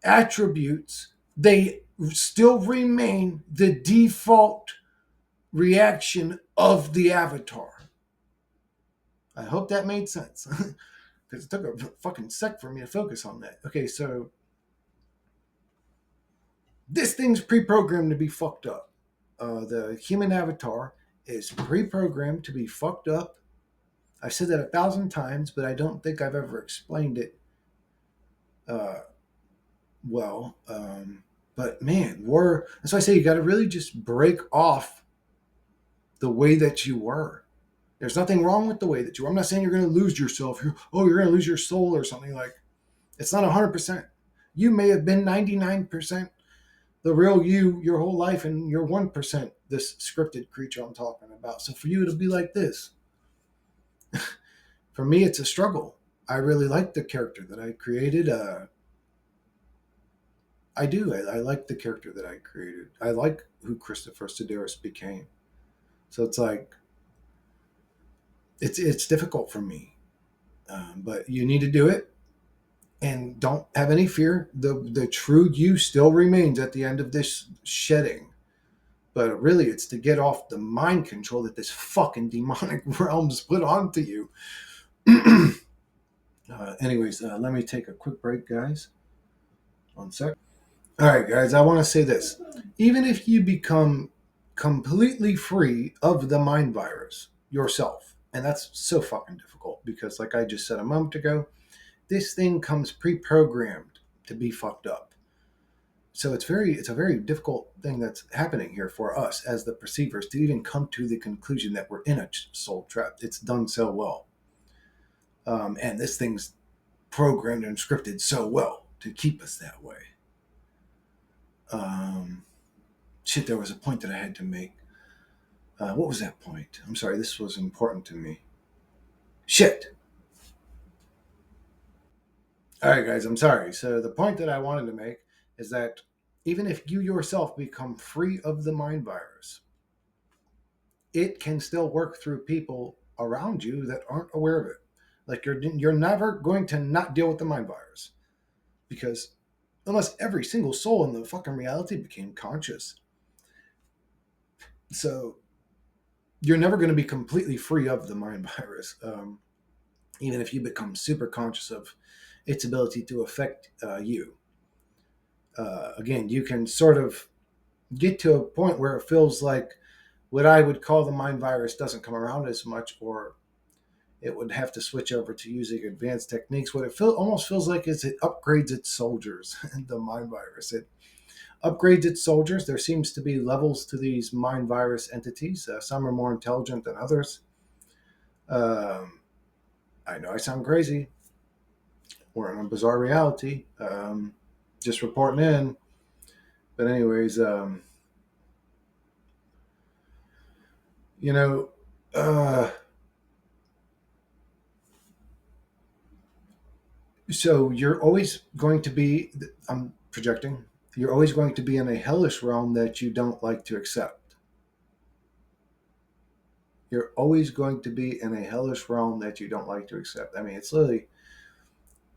attributes, they still remain the default reaction of the avatar. I hope that made sense because it took a fucking sec for me to focus on that. Okay, so this thing's pre-programmed to be fucked up. The human avatar is pre-programmed to be fucked up. I've said that 1,000 times, but I don't think I've ever explained it uh, well. But man, that's why I say you got to really just break off the way that you were. There's nothing wrong with the way that you were. I'm not saying you're going to lose yourself. You're going to lose your soul or something. Like, it's not 100%. You may have been 99% the real you your whole life, and you're 1% this scripted creature I'm talking about. So for you to be like this, for me, it's a struggle. I really like the character that I created. I do. I like the character that I created. I like who Christopher Sedaris became. So it's like it's difficult for me, but you need to do it, and don't have any fear. The true you still remains at the end of this shedding. But really, it's to get off the mind control that this fucking demonic realm's put onto you. Anyways, let me take a quick break, guys. One sec. All right, guys, I want to say this. Even if you become completely free of the mind virus yourself, and that's so fucking difficult because, like I just said a moment ago, this thing comes pre-programmed to be fucked up. So it's a very difficult thing that's happening here for us as the perceivers to even come to the conclusion that we're in a soul trap. It's done so well, and this thing's programmed and scripted so well to keep us that way. Um, Shit, there was a point that I had to make. What was that point? I'm sorry, this was important to me. Shit. All right, guys, I'm sorry. So the point that I wanted to make is that even if you yourself become free of the mind virus, it can still work through people around you that aren't aware of it. Like you're never going to not deal with the mind virus because unless every single soul in the fucking reality became conscious, so you're never going to be completely free of the mind virus. Even if you become super conscious of its ability to affect you, again, you can sort of get to a point where it feels like what I would call the mind virus doesn't come around as much, or it would have to switch over to using advanced techniques. What almost feels like is it upgrades its soldiers. The mind virus, it upgrades its soldiers. There seems to be levels to these mind virus entities. Some are more intelligent than others. Um, I know I sound crazy. We're in a bizarre reality. Just reporting in. But anyways, you know, uh, so you're always going to be. I'm projecting. You're always going to be in a hellish realm that you don't like to accept. You're always going to be in a hellish realm that you don't like to accept. I mean, it's literally.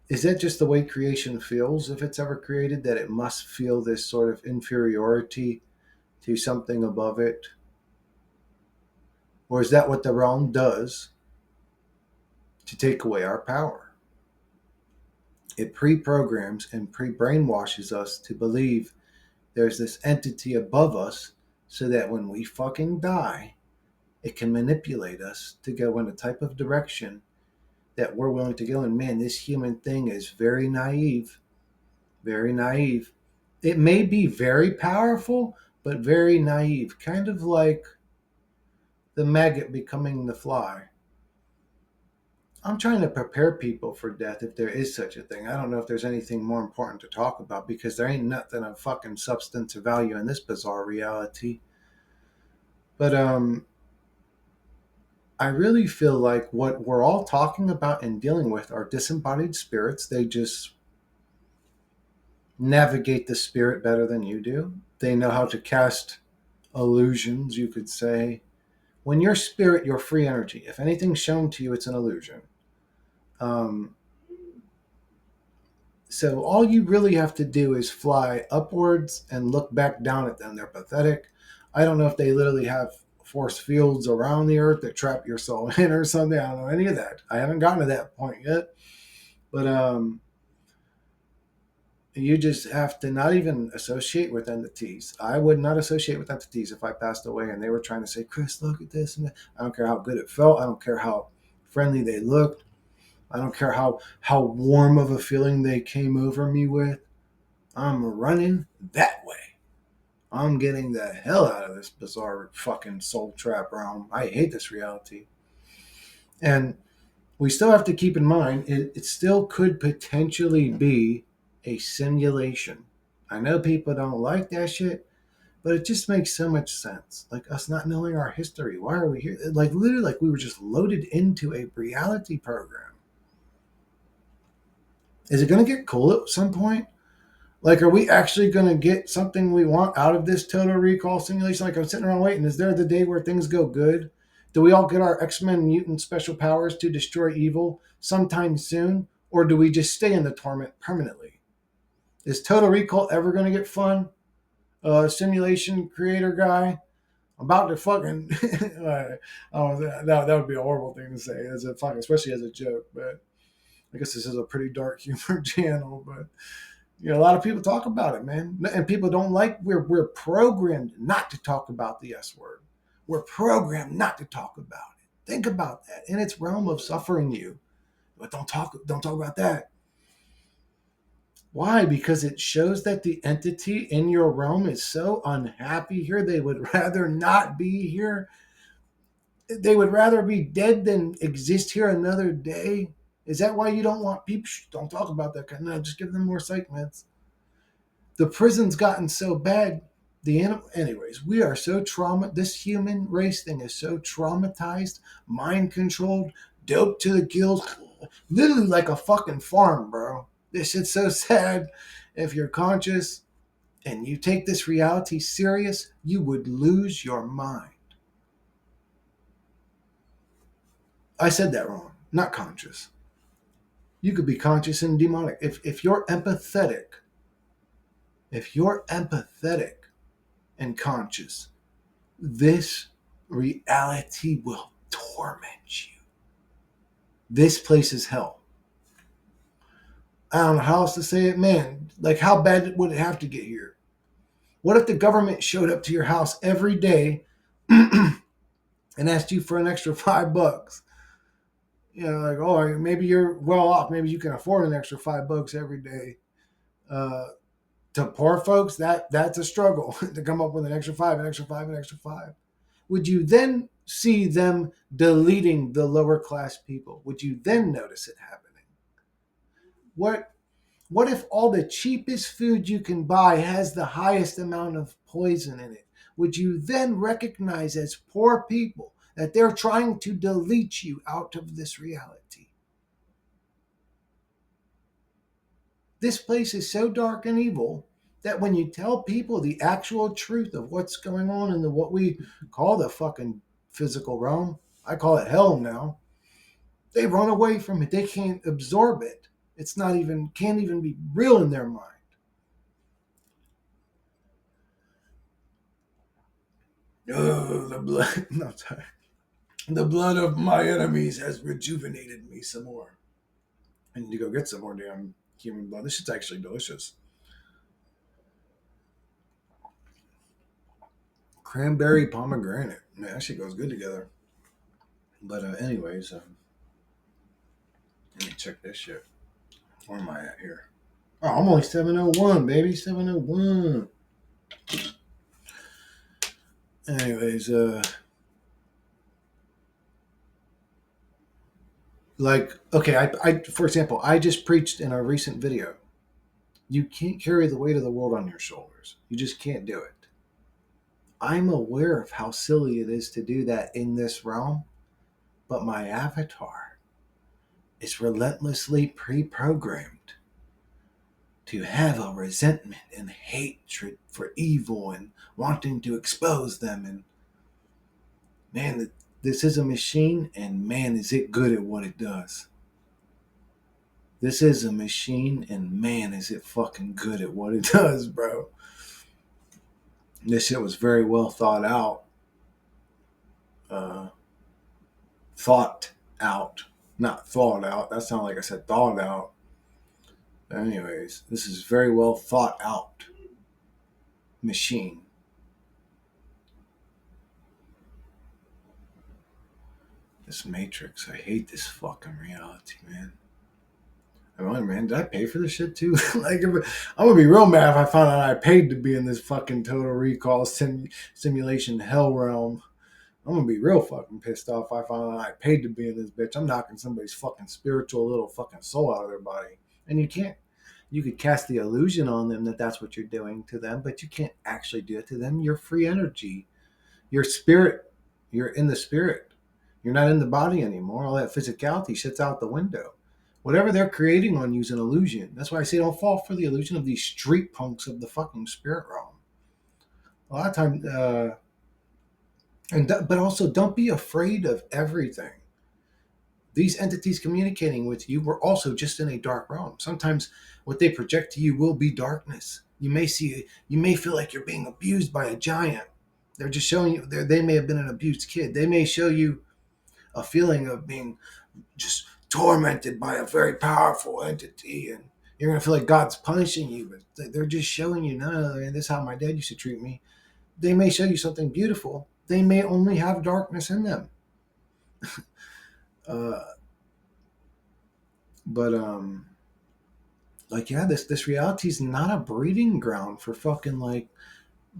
Is that just the way creation feels if it's ever created, that it must feel this sort of inferiority to something above it? Or is that what the realm does to take away our power? It pre programs and pre brainwashes us to believe there's this entity above us so that when we fucking die, it can manipulate us to go in a type of direction that we're willing to go. And man, this human thing is very naive, very naive. It may be very powerful, but very naive, kind of like the maggot becoming the fly. I'm trying to prepare people for death if there is such a thing. I don't know if there's anything more important to talk about because there ain't nothing of fucking substance or value in this bizarre reality. But I really feel like what we're all talking about and dealing with are disembodied spirits. They just navigate the spirit better than you do. They know how to cast illusions, you could say. When you're spirit, you're free energy. If anything's shown to you, it's an illusion. Um, So all you really have to do is fly upwards and look back down at them. They're pathetic. I don't know if they literally have force fields around the earth that trap your soul in or something. I don't know any of that. I haven't gotten to that point yet. But you just have to not even associate with entities. I would not associate with entities if I passed away and they were trying to say, Chris, look at this. I don't care how good it felt. I don't care how friendly they looked. I don't care how warm of a feeling they came over me with. I'm running that way. I'm getting the hell out of this bizarre fucking soul trap realm. I hate this reality. And we still have to keep in mind it still could potentially be a simulation. I know people don't like that shit, but it just makes so much sense. Like us not knowing our history. Why are we here? Like literally, like we were just loaded into a reality program. Is it going to get cool at some point? Like, are we actually going to get something we want out of this total recall simulation? Like, I'm sitting around waiting. Is there the day where things go good? Do we all get our X-Men mutant special powers to destroy evil sometime soon? Or do we just stay in the torment permanently? Is Total Recall ever going to get fun? Simulation creator guy, about to fucking. Oh, that would be a horrible thing to say as a fucking, especially as a joke. But I guess this is a pretty dark humor channel. But a lot of people talk about it, man, and people don't like. We're programmed not to talk about the S word. We're programmed not to talk about it. Think about that. In its realm of suffering you, but don't talk about that. Why? Because it shows that the entity in your realm is so unhappy here, they would rather not be here. They would rather be dead than exist here another day. Is that why you don't want people? Don't talk about that kind. No, just give them more psych meds. The prison's gotten so bad. Anyways, we are so this human race thing is so traumatized, mind controlled, doped to the gills, literally like a fucking farm, bro. This shit's so sad. If you're conscious and you take this reality serious, you would lose your mind. I said that wrong. Not conscious. You could be conscious and demonic. If you're empathetic, and conscious, this reality will torment you. This place is hell. I don't know how else to say it, man. Like, how bad would it have to get here? What if the government showed up to your house every day and asked you for an extra $5? Like, oh, maybe you're well off. Maybe you can afford an extra $5 every day. To poor folks, that's a struggle to come up with an extra five, an extra five, an extra five. Would you then see them deleting the lower class people? Would you then notice it happening? What what if all the cheapest food you can buy has the highest amount of poison in it? Would you then recognize as poor people that they're trying to delete you out of this reality? This place is so dark and evil that when you tell people the actual truth of what's going on in what we call the fucking physical realm, I call it hell now, they run away from it. They can't absorb it. It's not even, can't even be real in their mind. Oh, the blood. No, sorry. The blood of my enemies has rejuvenated me some more. I need to go get some more damn human blood. This shit's actually delicious. Cranberry pomegranate. Man, that shit goes good together. But anyways, let me check this shit. Where am I at here? Oh, I'm only 701, baby. 701. Anyways, like, okay, I for example, I just preached in a recent video. You can't carry the weight of the world on your shoulders. You just can't do it. I'm aware of how silly it is to do that in this realm, but my avatar is relentlessly pre-programmed to have a resentment and hatred for evil and wanting to expose them. And man, this is a machine, and man, is it good at what it does. This is a machine, and man, is it fucking good at what it does, bro. This shit was very well thought out. Uh, thought out. Not thought out. That sounded like I said thought out. Anyways, this is very well thought out machine. This Matrix. I hate this fucking reality, man. I mean, man, did I pay for this shit too? Like, I'm gonna be real mad if I found out I paid to be in this fucking Total Recall simulation hell realm. I'm gonna be real fucking pissed off if I found out I paid to be in this bitch. I'm knocking somebody's fucking spiritual little fucking soul out of their body, and you can't. You could cast the illusion on them that that's what you're doing to them, but you can't actually do it to them. You're free energy. Your spirit. You're in the spirit. You're not in the body anymore. All that physicality shit's out the window. Whatever they're creating on you is an illusion. That's why I say don't fall for the illusion of these street punks of the fucking spirit realm. A lot of times, but also don't be afraid of everything. These entities communicating with you were also just in a dark realm. Sometimes what they project to you will be darkness. You may feel like you're being abused by a giant. They're just showing you. They may have been an abused kid. They may show you a feeling of being just tormented by a very powerful entity, and you're gonna feel like God's punishing you. But they're just showing you, no, man, this is how my dad used to treat me. They may show you something beautiful. They may only have darkness in them. Uh, but like yeah, this reality is not a breeding ground for fucking like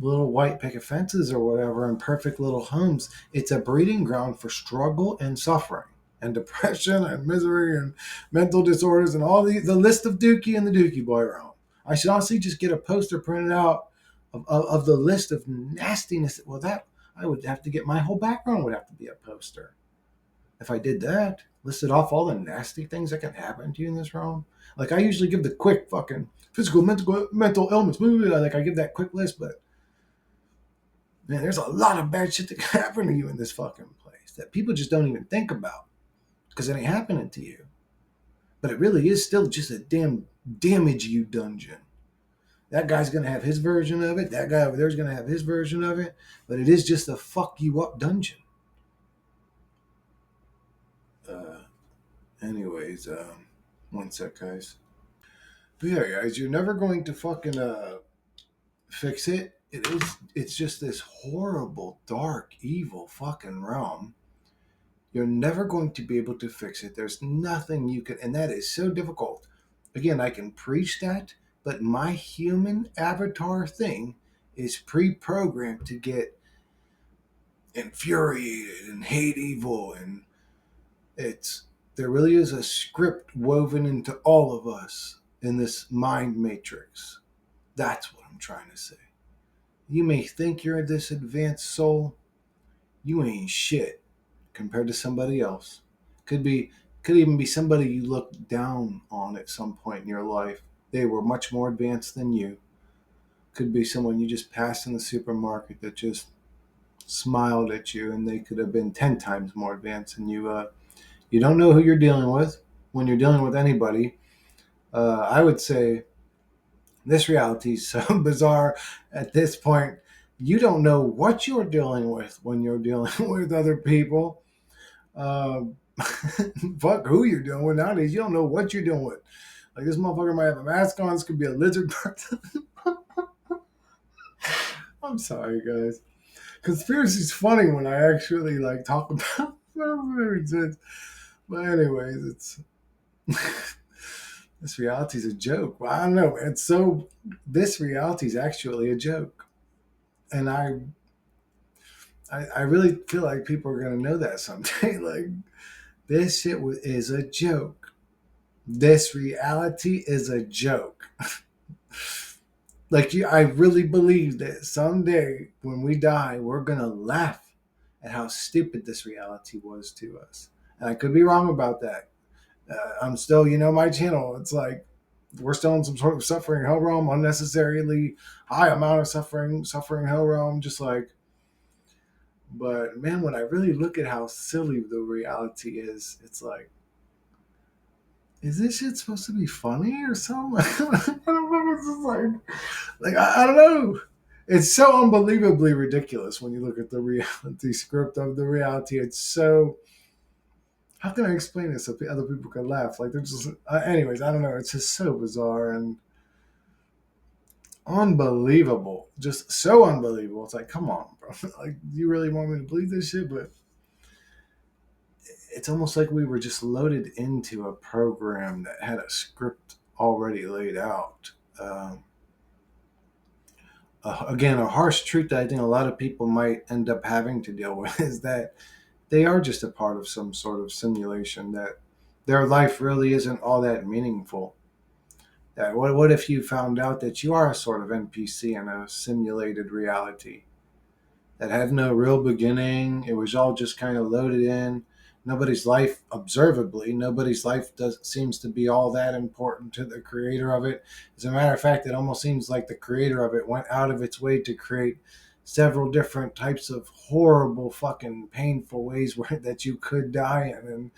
little white picket fences or whatever and perfect little homes. It's a breeding ground for struggle and suffering and depression and misery and mental disorders and all the list of Dookie and the Dookie Boy around. I should honestly just get a poster printed out of the list of nastiness. Well, that I would have to get my whole background would have to be a poster. If I did that, listed off all the nasty things that can happen to you in this realm. Like I usually give the quick fucking physical, mental illness. Like I give that quick list, but man, there's a lot of bad shit that can happen to you in this fucking place that people just don't even think about because it ain't happening to you. But it really is still just a damn damage you dungeon. That guy's gonna have his version of it. That guy over there's gonna have his version of it. But it is just a fuck you up dungeon. Uh, anyways, one sec, guys. But yeah, guys, you're never going to fucking fix it. It's just this horrible, dark, evil fucking realm. You're never going to be able to fix it. There's nothing you can, and that is so difficult. Again, I can preach that, but my human avatar thing is pre-programmed to get infuriated and hate evil, and it's there really is a script woven into all of us in this mind matrix. That's what I'm trying to say. You may think you're this advanced soul, you ain't shit compared to somebody else. Could be could even be somebody you looked down on at some point in your life. They were much more advanced than you. Could be someone you just passed in the supermarket that just smiled at you, and they could have been 10 times more advanced than you. You don't know who you're dealing with when you're dealing with anybody. I would say this reality is so bizarre at this point. You don't know what you're dealing with when you're dealing with other people. Um, fuck who you're dealing with nowadays. You don't know what you're dealing with. Like this motherfucker might have a mask on. This could be a lizard person. I'm sorry, guys. Conspiracy's funny when I actually like talk about it. But anyways, it's this reality's a joke. Well, I don't know. It's so this reality's actually a joke, and I really feel like people are gonna know that someday. Like this shit is a joke. This reality is a joke. Like I really believe that someday when we die, we're gonna laugh at how stupid this reality was to us. And I could be wrong about that. I'm still, my channel. It's like we're still in some sort of suffering hell realm, unnecessarily high amount of suffering hell realm. Just like, but man, when I really look at how silly the reality is, it's like, is this shit supposed to be funny or something? I don't know. It's just like I don't know. It's so unbelievably ridiculous when you look at the reality script of the reality. It's so. How can I explain this so other people can laugh? Like they're just. Anyways, I don't know. It's just so bizarre and unbelievable. Just so unbelievable. It's like, come on, bro. Like, you really want me to believe this shit? But it's almost like we were just loaded into a program that had a script already laid out. Again, a harsh truth that I think a lot of people might end up having to deal with is that they are just a part of some sort of simulation, that their life really isn't all that meaningful. That what if you found out that you are a sort of NPC in a simulated reality that had no real beginning? It was all just kind of loaded in. Nobody's life, observably, nobody's life does seems to be all that important to the creator of it. As a matter of fact, it almost seems like the creator of it went out of its way to create several different types of horrible, fucking painful ways where that you could die in,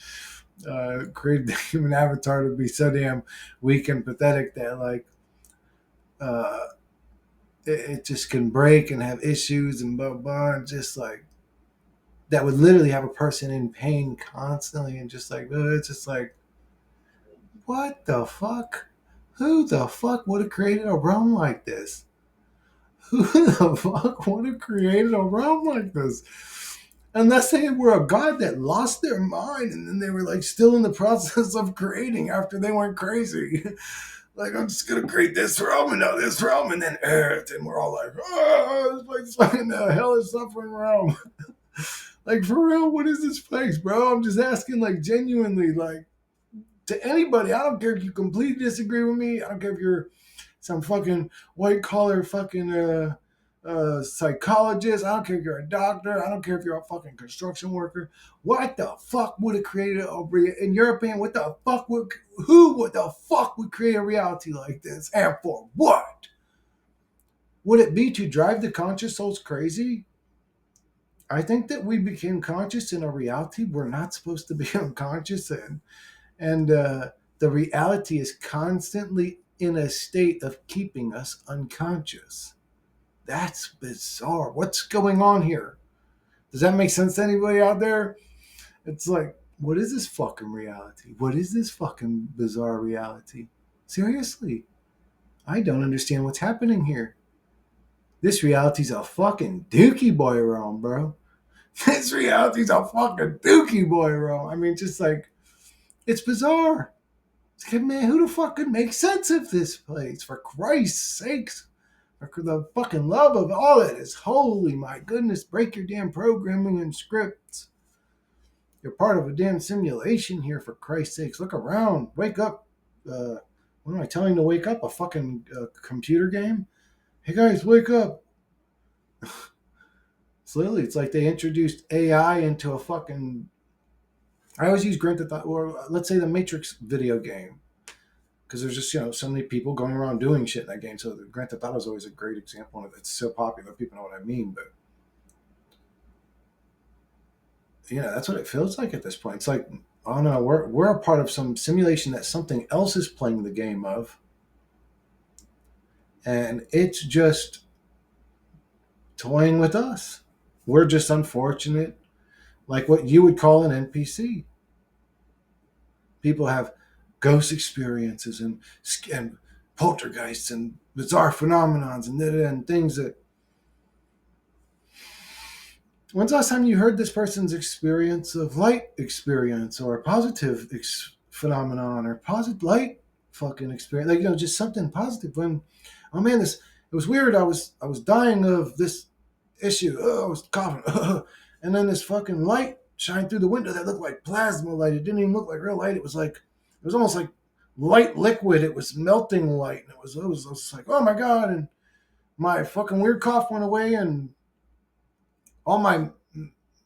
and created the human avatar to be so damn weak and pathetic that like uh, it just can break and have issues and blah blah, and just like that would literally have a person in pain constantly, and just like it's just like what the fuck? Who the fuck would have created a realm like this? Who the fuck would have created a realm like this? Unless they were a god that lost their mind and then they were like still in the process of creating after they went crazy. Like, I'm just gonna create this realm and now this realm and then Earth, and we're all like, oh, this place is fucking the hell is suffering realm. Like, for real, what is this place, bro? I'm just asking, like, genuinely, like, to anybody. I don't care if you completely disagree with me. I don't care if you're some fucking white collar fucking psychologist. I don't care if you're a doctor. I don't care if you're a fucking construction worker. What the fuck would have created in your opinion? What the fuck would what the fuck would create a reality like this? And for what? Would it be to drive the conscious souls crazy? I think that we became conscious in a reality we're not supposed to be unconscious in. And the reality is constantly in a state of keeping us unconscious. That's bizarre. What's going on here? Does that make sense to anybody out there? It's like, what is this fucking reality? What is this fucking bizarre reality? Seriously, I don't understand what's happening here. This reality's a fucking dookie boy realm, bro. This reality's a fucking dookie boy realm. I mean, just like, it's bizarre. It's like, man, who the fuck could make sense of this place? For Christ's sakes. For the fucking love of all that is holy, my goodness, break your damn programming and scripts. You're part of a damn simulation here, for Christ's sakes. Look around. Wake up. What am I telling you to wake up? A fucking computer game? Hey guys, wake up. It's literally, it's like they introduced AI into a fucking. I always use Grand Theft Auto, or let's say the Matrix video game, because there's just so many people going around doing shit in that game. So the Grand Theft Auto is always a great example, and it's so popular. People know what I mean, but that's what it feels like at this point. It's like, oh no, we're a part of some simulation that something else is playing the game of, and it's just toying with us. We're just unfortunate, like what you would call an NPC. People have ghost experiences and poltergeists and bizarre phenomenons and things that. When's the last time you heard this person's experience of light experience or a positive phenomenon or positive light fucking experience? Like, just something positive. When, oh man, it was weird. I was dying of this issue. Oh, I was coughing. And then this fucking light shined through the window that looked like plasma light. It didn't even look like real light. It was almost like light liquid. It was melting light. And it was like, oh my God. And my fucking weird cough went away, and all my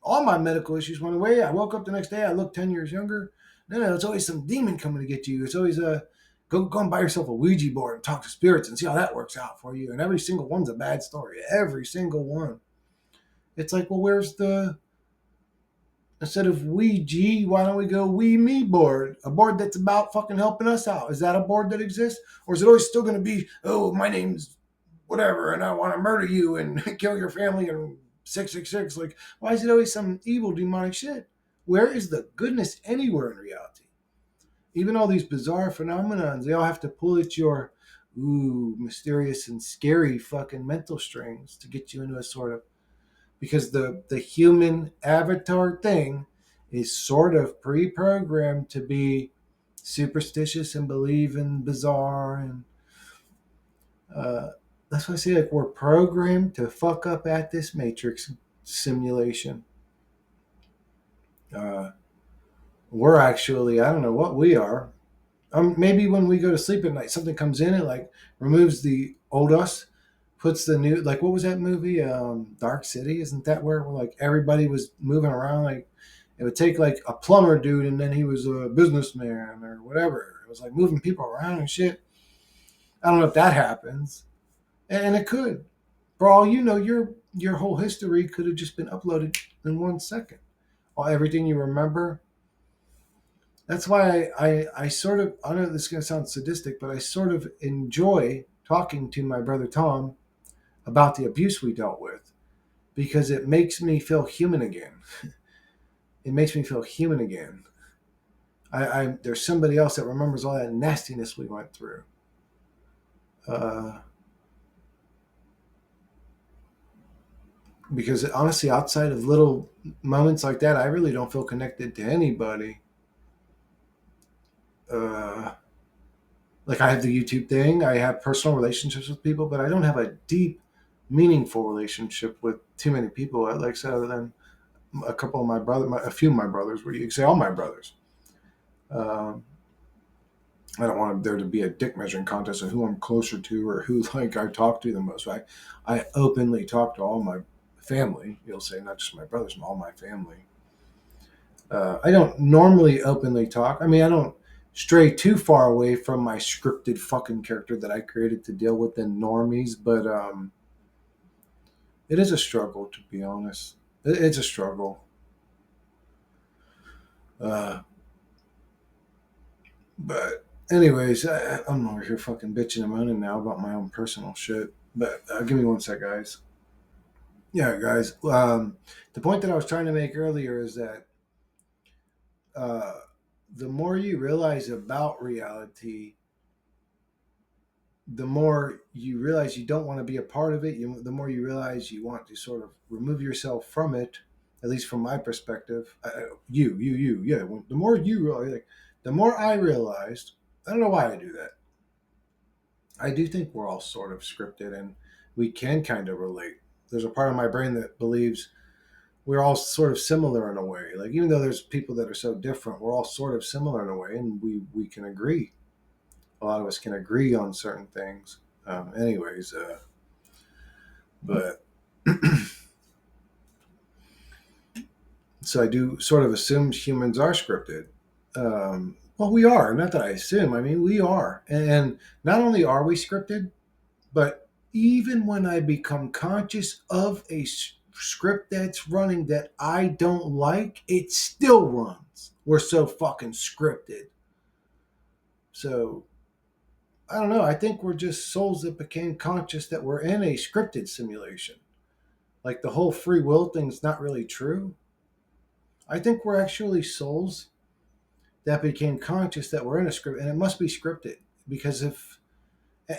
all my medical issues went away. I woke up the next day. I looked 10 years younger. No, it's always some demon coming to get you. It's always go and buy yourself a Ouija board and talk to spirits and see how that works out for you. And every single one's a bad story. Every single one. It's like, well, where's the instead of Ouija, why don't we go We Me board? A board that's about fucking helping us out. Is that a board that exists? Or is it always still going to be, oh, my name's whatever, and I want to murder you and kill your family and 666? Like, why is it always some evil demonic shit? Where is the goodness anywhere in reality? Even all these bizarre phenomenons, they all have to pull at your mysterious and scary fucking mental strings to get you into a sort of, because the human avatar thing is sort of pre-programmed to be superstitious and believe in bizarre, and uh, that's why I say, like, we're programmed to fuck up at this matrix simulation. Uh, we're actually, I don't know what we are. Maybe when we go to sleep at night, something comes in and like removes the old us, puts the new, like, what was that movie? Dark City. Isn't that where like everybody was moving around like It would take like a plumber dude, and then he was a businessman or whatever. It was like moving people around and shit. I don't know if that happens, and it could. For all you know, your whole history could have just been uploaded in 1 second. All everything you remember. That's why I sort of, I know this is gonna sound sadistic, but I sort of enjoy talking to my brother Tom about the abuse we dealt with because it makes me feel human again. It makes me feel human again. I there's somebody else that remembers all that nastiness we went through. Uh, because honestly, outside of little moments like that, I really don't feel connected to anybody. Uh, like I have the YouTube thing, I have personal relationships with people, but I don't have a deep, meaningful relationship with too many people. Like I said, other than a couple of a few of my brothers, where you can say all my brothers. Um, I don't want there to be a dick measuring contest of who I'm closer to or who like I talk to the most. I openly talk to all my family. You'll say not just my brothers, but all my family. I don't normally openly talk. I mean, I don't stray too far away from my scripted fucking character that I created to deal with the normies, but it is a struggle to be honest. It's a struggle. Uh, but anyways, I'm over here fucking bitching and moaning now about my own personal shit. But give me 1 sec, guys. Yeah, guys. The point that I was trying to make earlier is that uh, the more you realize about reality, the more you realize you don't want to be a part of it. The more you realize you want to sort of remove yourself from it. At least from my perspective, yeah. The more you realize, like, the more I realized, I don't know why I do that. I do think we're all sort of scripted, and we can kind of relate. There's a part of my brain that believes we're all sort of similar in a way. Like even though there's people that are so different, we're all sort of similar in a way, and we can agree. A lot of us can agree on certain things. Anyways, but so I do sort of assume humans are scripted. Well, we are. Not that I assume. I mean, we are. And not only are we scripted, but even when I become conscious of a script that's running that I don't like, it still runs. We're so fucking scripted. So I don't know. I think we're just souls that became conscious that we're in a scripted simulation. Like the whole free will thing's not really true. I think we're actually souls that became conscious that we're in a script, and it must be scripted because if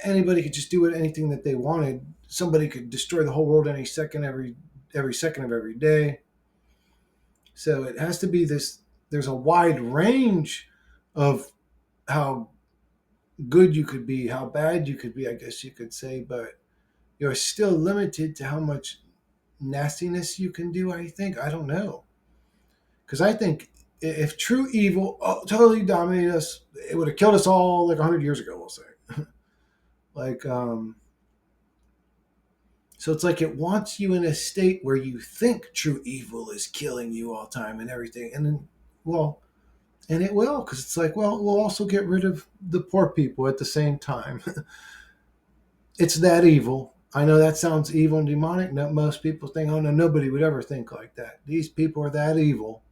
anybody could just do anything that they wanted, somebody could destroy the whole world any second, every second of every day. So it has to be this. There's a wide range of how good you could be, how bad you could be, I guess you could say, but you're still limited to how much nastiness you can do. I think I don't know because I think if true evil totally dominated us, it would have killed us all like 100 years ago. We'll say, like, so it's like it wants you in a state where you think true evil is killing you all the time and everything, and then, well, and it will because it's like, well, we'll also get rid of the poor people at the same time. It's that evil. I know that sounds evil and demonic. No, most people think, oh no, nobody would ever think like that. These people are that evil.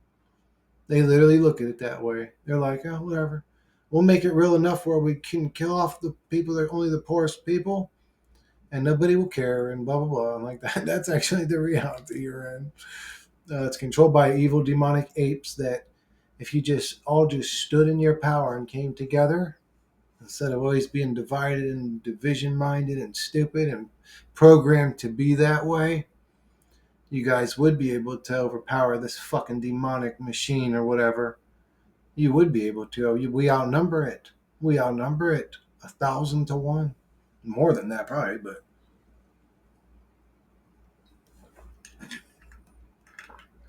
They literally look at it that way. They're like, oh, whatever. We'll make it real enough where we can kill off the people that are only the poorest people, and nobody will care, and blah blah blah. And like that. That's actually the reality you're in. It's controlled by evil demonic apes that, if you just all just stood in your power and came together, instead of always being divided and division minded and stupid and programmed to be that way, you guys would be able to overpower this fucking demonic machine or whatever. You would be able to. We outnumber it. We outnumber it 1,000 to 1. More than that, probably, but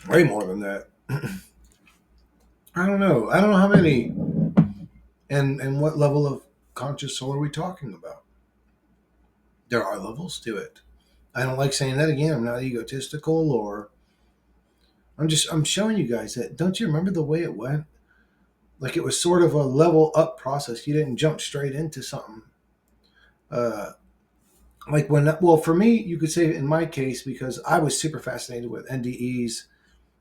way more than that. I don't know. I don't know how many and what level of conscious soul are we talking about? There are levels to it. I don't like saying that again. I'm not egotistical or I'm showing you guys that. Don't you remember the way it went? Like it was sort of a level up process. You didn't jump straight into something. Uh, like when, well, for me, you could say in my case, because I was super fascinated with NDEs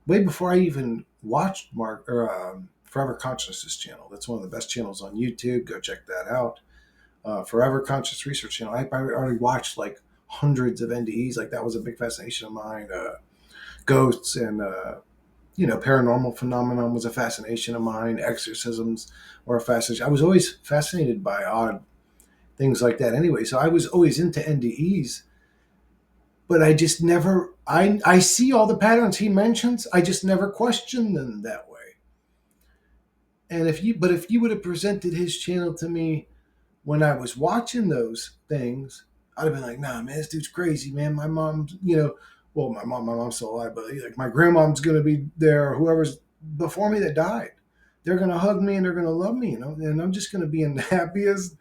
way before I even watched Mark or Forever Consciousness channel. That's one of the best channels on YouTube. Go check that out. Forever Conscious Research channel. I already watched like hundreds of NDEs. Like that was a big fascination of mine. Ghosts and paranormal phenomenon was a fascination of mine. Exorcisms were a fascination. I was always fascinated by odd things like that. Anyway, so I was always into NDEs, but I just never. I see all the patterns he mentions. I just never questioned them that way. And if you would have presented his channel to me when I was watching those things, I'd have been like, nah, man, this dude's crazy, man. My mom's, well, my mom's still alive, but like my grandmom's gonna be there, or whoever's before me that died. They're gonna hug me and they're gonna love me, and I'm just gonna be in the happiest.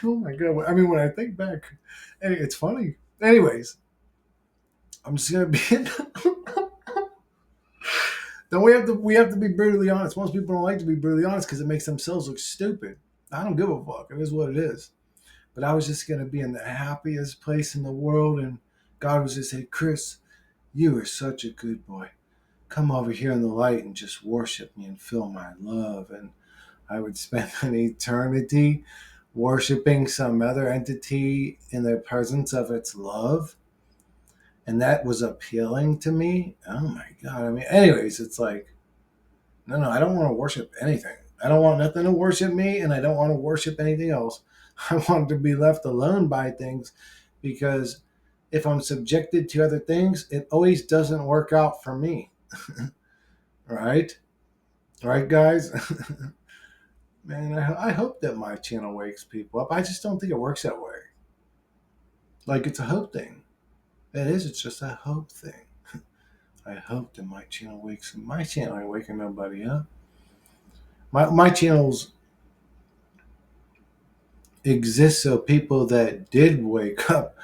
Oh my god! I mean, when I think back, it's funny. Anyways, I'm just gonna be. Then we have to be brutally honest. Most people don't like to be brutally honest because it makes themselves look stupid. I don't give a fuck. It is what it is. But I was just going to be in the happiest place in the world. And God was just saying, Chris, you are such a good boy. Come over here in the light and just worship me and feel my love. And I would spend an eternity worshiping some other entity in the presence of its love. And that was appealing to me. Oh my God. I mean, anyways, it's like, no, I don't want to worship anything. I don't want nothing to worship me, and I don't want to worship anything else. I want to be left alone by things because if I'm subjected to other things, it always doesn't work out for me. Right? Right, guys? Man, I hope that my channel wakes people up. I just don't think it works that way. Like it's a hope thing. It is, it's just a hope thing. I hope that my channel wakes up. My channel ain't waking nobody up. My channel's exist so people that did wake up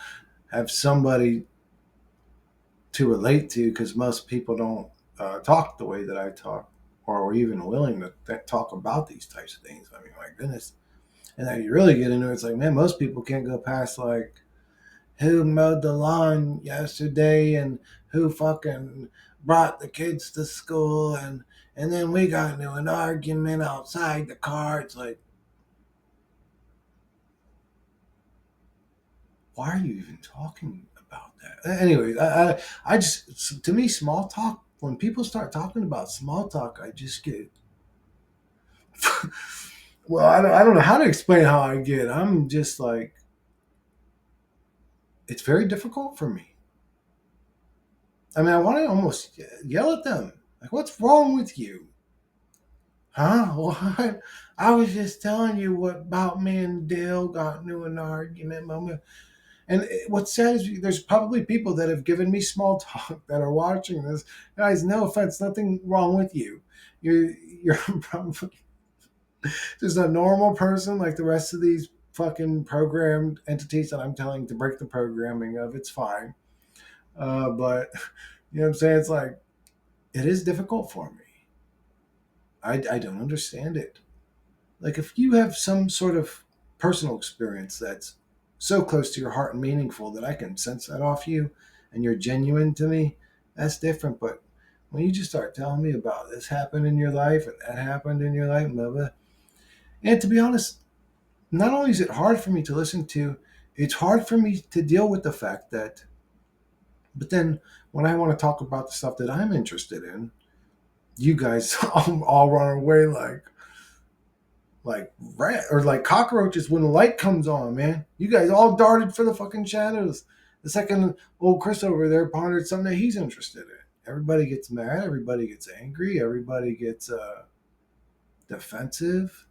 have somebody to relate to because most people don't talk the way that I talk or are even willing to talk about these types of things. I mean, my goodness. And then you really get into it, it's like, man, most people can't go past like who mowed the lawn yesterday and who fucking brought the kids to school and then we got into an argument outside the car. It's like, why are you even talking about that? Anyways, I just, to me, small talk, when people start talking about small talk, I just get, well, I don't know how to explain how I get. I'm just like, it's very difficult for me. I mean, I want to almost yell at them. Like, what's wrong with you? Huh? What? I was just telling you what about me and Dale got into an argument. Mama. And what's sad is there's probably people that have given me small talk that are watching this. Guys, no offense, nothing wrong with you. You're probably just a normal person like the rest of these fucking programmed entities that I'm telling to break the programming of. It's fine. But you know what I'm saying? It's like it is difficult for me. I don't understand it. Like if you have some sort of personal experience that's so close to your heart and meaningful that I can sense that off you and you're genuine to me, that's different. But when you just start telling me about this happened in your life and that happened in your life, blah, blah, and to be honest, not only is it hard for me to listen to, it's hard for me to deal with the fact that, but then when I want to talk about the stuff that I'm interested in, you guys all run away like rat or like cockroaches when the light comes on, man. You guys all darted for the fucking shadows. The second old Chris over there pondered something that he's interested in. Everybody gets mad, everybody gets angry, everybody gets defensive,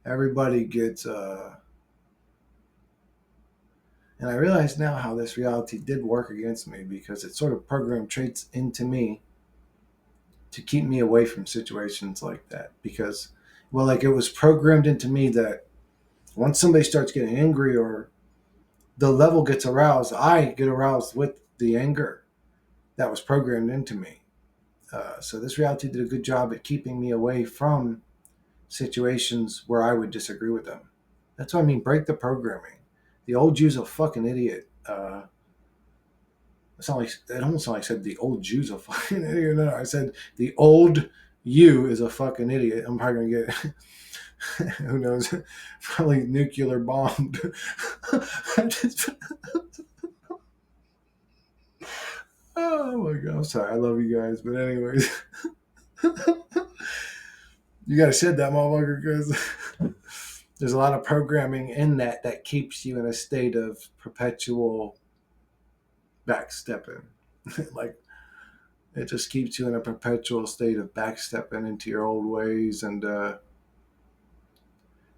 everybody gets and I realize now how this reality did work against me because it sort of programmed traits into me to keep me away from situations like that. Because, well, like it was programmed into me that once somebody starts getting angry or the level gets aroused, I get aroused with the anger that was programmed into me. So this reality did a good job at keeping me away from situations where I would disagree with them. That's what I mean. Break the programming. The old Jew's a fucking idiot. It almost sounded like I said the old Jew's a fucking idiot. No, I said the old you is a fucking idiot. I'm probably gonna get who knows, probably nuclear bombed. Oh my god, I'm sorry. I love you guys, but anyways, you gotta shed that motherfucker because there's a lot of programming in that keeps you in a state of perpetual backstepping. Like it just keeps you in a perpetual state of backstepping into your old ways. And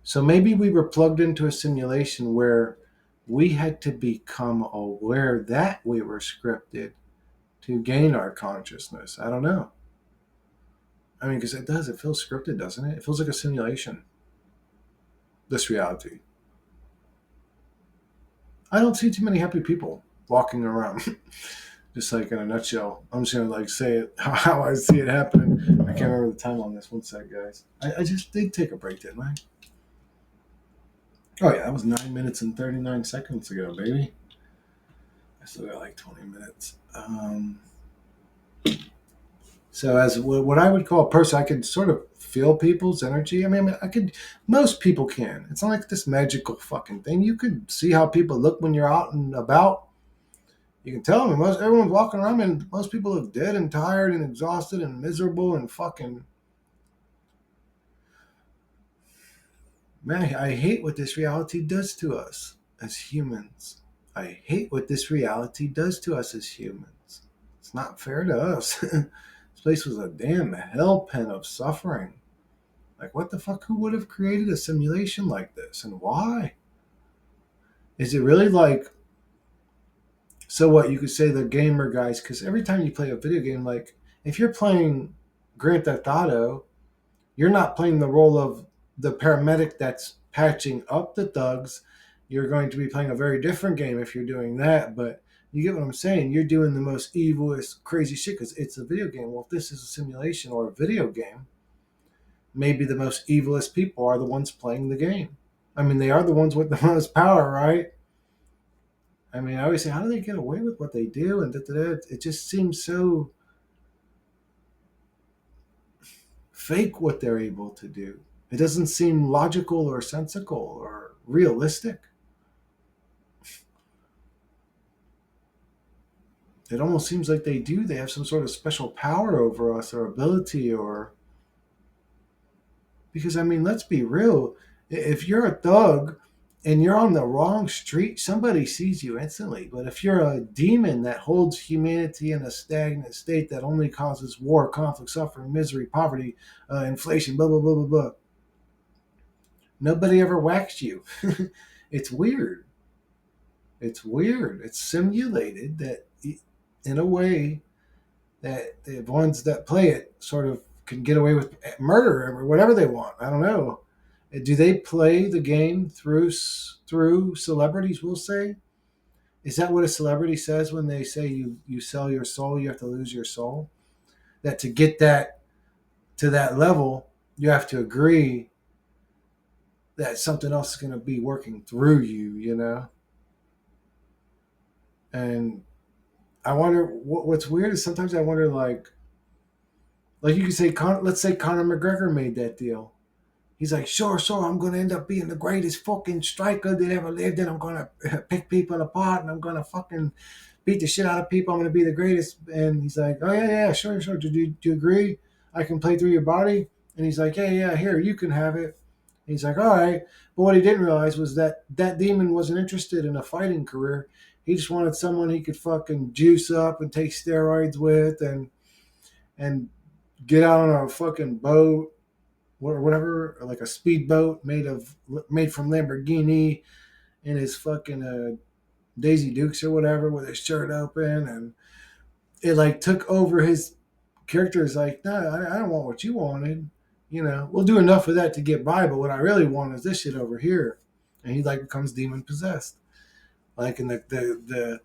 so maybe we were plugged into a simulation where we had to become aware that we were scripted to gain our consciousness. I don't know. I mean, because it does. It feels scripted, doesn't it? It feels like a simulation. This reality. I don't see too many happy people walking around. Just like in a nutshell. I'm just gonna like say it how I see it happening. I can't remember the time on this. One sec, guys. I just did take a break, didn't I? Oh yeah, that was 9 minutes and 39 seconds ago, baby. I still got like 20 minutes. So as what I would call a person, I could sort of feel people's energy. I could. Most people can. It's not like this magical fucking thing. You could see how people look when you're out and about. You can tell them. Everyone's walking around, and most people look dead and tired and exhausted and miserable and fucking. Man, I hate what this reality does to us as humans. I hate what this reality does to us as humans. It's not fair to us. This place was a damn hell pen of suffering. Like, what the fuck? Who would have created a simulation like this, and why? Is it really like? So what? You could say the gamer guys, because every time you play a video game, like if you're playing Grand Theft Auto, you're not playing the role of the paramedic that's patching up the thugs. You're going to be playing a very different game if you're doing that. But you get what I'm saying? You're doing the most evilest, crazy shit because it's a video game. Well, if this is a simulation or a video game, maybe the most evilest people are the ones playing the game. I mean, they are the ones with the most power, right? I mean, I always say, how do they get away with what they do? And da-da-da. It just seems so fake what they're able to do. It doesn't seem logical or sensical or realistic. It almost seems like they do. They have some sort of special power over us or ability or. Because, I mean, let's be real. If you're a thug and you're on the wrong street, somebody sees you instantly. But if you're a demon that holds humanity in a stagnant state that only causes war, conflict, suffering, misery, poverty, inflation, blah, blah, blah, blah, blah, nobody ever whacks you. It's weird. It's weird. It's simulated that, in a way, that the ones that play it sort of can get away with murder or whatever they want. I don't know. Do they play the game through celebrities? We'll say. Is that what a celebrity says when they say you sell your soul? You have to lose your soul. That to get that to that level, you have to agree that something else is going to be working through you. You know, and I wonder what's weird is sometimes I wonder like you could say let's say Conor McGregor made that deal. He's like, sure, I'm going to end up being the greatest fucking striker that ever lived, and I'm going to pick people apart, and I'm going to fucking beat the shit out of people. I'm going to be the greatest. And he's like, oh, yeah, sure. Do you agree? I can play through your body? And he's like, yeah, here, you can have it. And he's like, all right. But what he didn't realize was that that demon wasn't interested in a fighting career. He just wanted someone he could fucking juice up and take steroids with and get out on a fucking boat or whatever, like a speedboat made from Lamborghini in his fucking Daisy Dukes or whatever with his shirt open, and it like took over his character. Is like, no, I don't want what you wanted. You know, we'll do enough of that to get by, but what I really want is this shit over here. And he like becomes demon possessed. Like, and the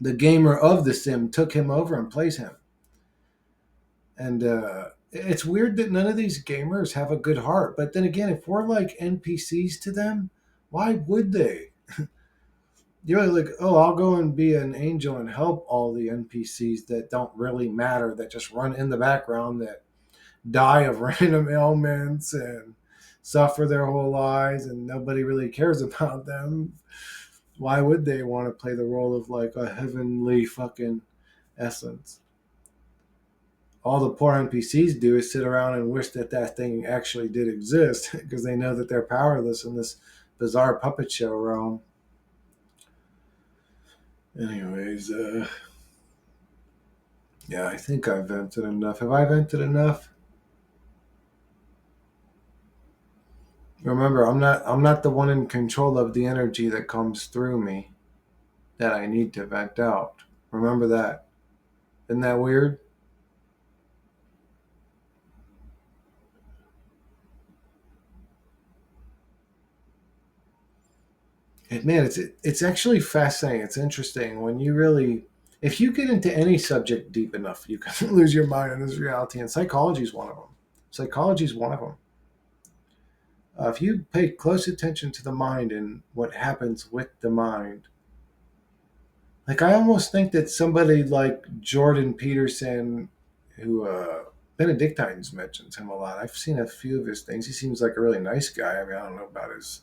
the gamer of the sim took him over and plays him. And it's weird that none of these gamers have a good heart. But then again, if we're like NPCs to them, why would they? You're like, oh, I'll go and be an angel and help all the NPCs that don't really matter, that just run in the background, that die of random ailments and suffer their whole lives, and nobody really cares about them. Why would they want to play the role of like a heavenly fucking essence? All the poor NPCs do is sit around and wish that that thing actually did exist because they know that they're powerless in this bizarre puppet show realm. Anyways, yeah, I think I've vented enough. Have I vented enough? Remember, I'm not the one in control of the energy that comes through me that I need to vent out. Remember that. Isn't that weird? Man, it's actually fascinating. It's interesting when you really, if you get into any subject deep enough, you can lose your mind in this reality. And psychology is one of them. Psychology is one of them. If you pay close attention to the mind and what happens with the mind, like I almost think that somebody like Jordan Peterson, who Benedictines mentions him a lot. I've seen a few of his things. He seems like a really nice guy. I mean, I don't know about his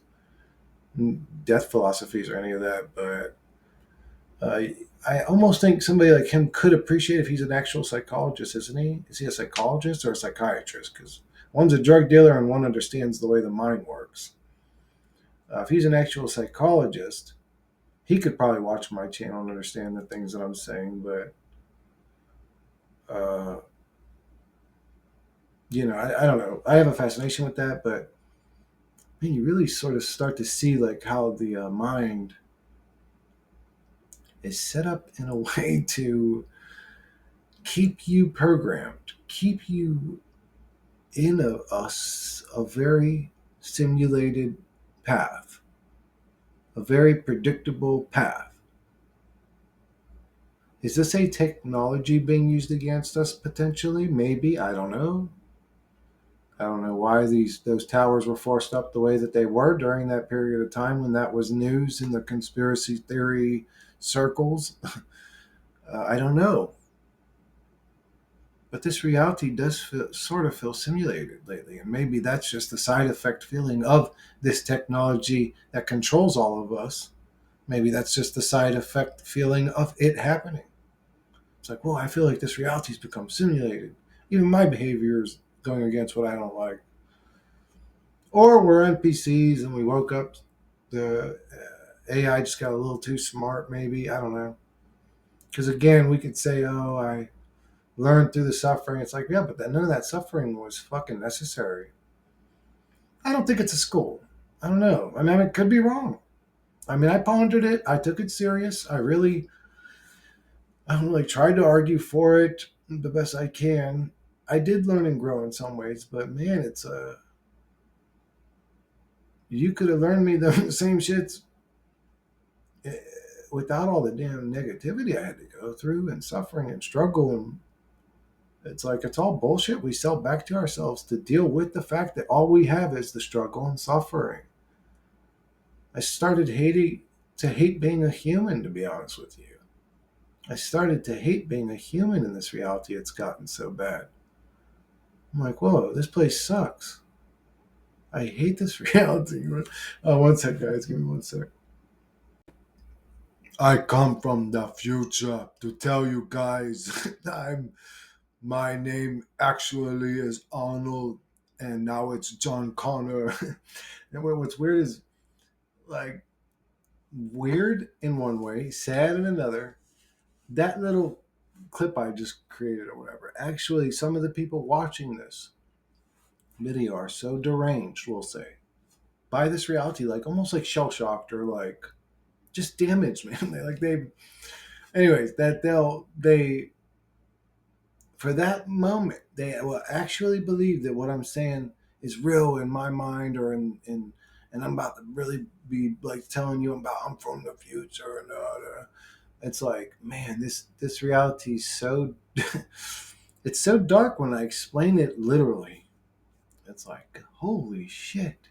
death philosophies or any of that, but uh, I almost think somebody like him could appreciate if he's an actual psychologist, isn't he? Is he a psychologist or a psychiatrist? Because one's a drug dealer and one understands the way the mind works. If he's an actual psychologist, he could probably watch my channel and understand the things that I'm saying. But uh, I don't know. I have a fascination with that, but man, you really sort of start to see like how the mind is set up in a way to keep you programmed, keep you in a very simulated path, a very predictable path. Is this a technology being used against us potentially? Maybe. I don't know. I don't know why those towers were forced up the way that they were during that period of time when that was news in the conspiracy theory circles. I don't know. But this reality does sort of feel simulated lately. And maybe that's just the side effect feeling of this technology that controls all of us. Maybe that's just the side effect feeling of it happening. It's like, well, I feel like this reality's become simulated. Even my behavior is going against what I don't like. Or we're NPCs and we woke up, the AI just got a little too smart, maybe. I don't know. Because again, we could say, oh, I learned through the suffering. It's like, yeah, but none of that suffering was fucking necessary. I don't think it's a school. I don't know. I mean, it could be wrong. I mean, I pondered it. I took it serious. I don't like tried to argue for it the best I can. I did learn and grow in some ways, but man, it's you could have learned me the same shits eh, without all the damn negativity I had to go through and suffering and struggle. And it's like it's all bullshit we sell back to ourselves to deal with the fact that all we have is the struggle and suffering. I started hating to hate being a human, to be honest with you. I started to hate being a human in this reality. It's gotten so bad. I'm like, whoa, this place sucks. I hate this reality. One sec, guys. Give me one sec. I come from the future to tell you guys I'm my name actually is Arnold and now it's John Connor. And what's weird is like weird in one way, sad in another. That little clip I just created or whatever. Actually, some of the people watching this video are so deranged, we'll say, by this reality, like almost like shell shocked or like just damaged, man. Anyways, that they for that moment they will actually believe that what I'm saying is real in my mind or in and I'm about to really be like telling you about I'm from the future and it's like man this reality is so It's so dark when I explain it literally. It's like, holy shit.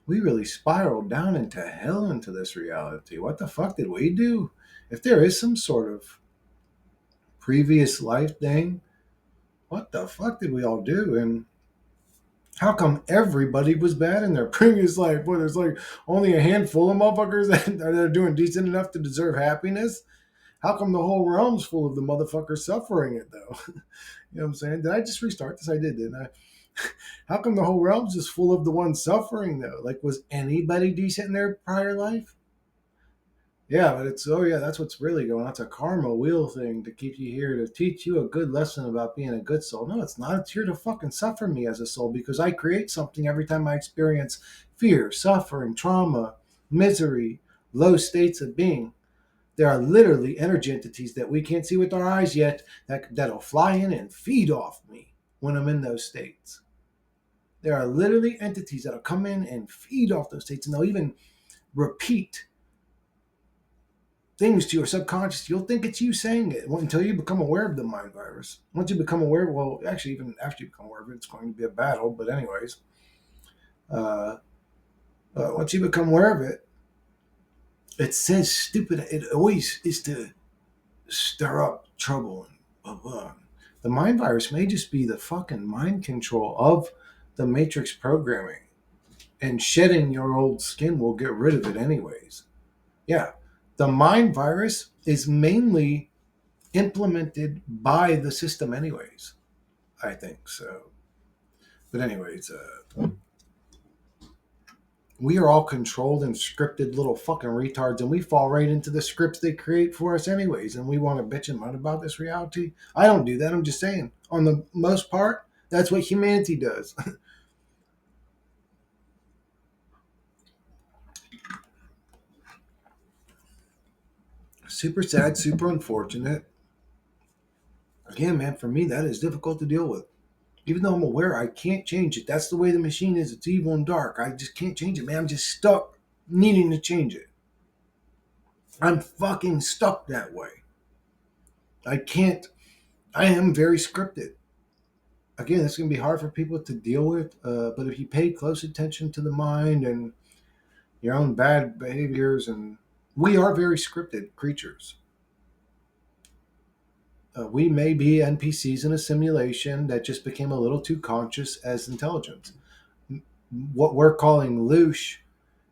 We really spiraled down into hell into this reality. What the fuck did we do? If there is some sort of previous life thing, what the fuck did we all do? And how come everybody was bad in their previous life? Boy, there's like only a handful of motherfuckers that are doing decent enough to deserve happiness. How come the whole realm's full of the motherfuckers suffering it though? You know what I'm saying? Did I just restart this? I did, didn't I? How come the whole realm's just full of the ones suffering though? Like, was anybody decent in their prior life? Yeah, but it's oh yeah, that's what's really going on. It's a karma wheel thing to keep you here to teach you a good lesson about being a good soul. No, it's not. It's here to fucking suffer me as a soul because I create something every time I experience fear, suffering, trauma, misery, low states of being. There are literally energy entities that we can't see with our eyes yet that'll fly in and feed off me when I'm in those states. There are literally entities that'll come in and feed off those states, and they'll even repeat things to your subconscious. You'll think it's you saying it until you become aware of the mind virus. Once you become aware, well, actually, even after you become aware of it, it's going to be a battle. But anyways, uh, once you become aware of it, it says stupid. It always is to stir up trouble and blah blah. The mind virus may just be the fucking mind control of the matrix programming, and shedding your old skin will get rid of it anyways. Yeah, the mind virus is mainly implemented by the system anyways. I think so. But anyways, we are all controlled and scripted little fucking retards, and we fall right into the scripts they create for us anyways, and we want to bitch and moan about this reality. I don't do that. I'm just saying, on the most part, that's what humanity does. Super sad, super unfortunate. Again, man, for me, that is difficult to deal with. Even though I'm aware I can't change it. That's the way the machine is. It's evil and dark. I just can't change it, man. I'm just stuck needing to change it. I'm fucking stuck that way. I can't. I am very scripted. Again, it's going to be hard for people to deal with, but if you pay close attention to the mind and your own bad behaviors, and we are very scripted creatures. We may be NPCs in a simulation that just became a little too conscious as intelligence. What we're calling loosh,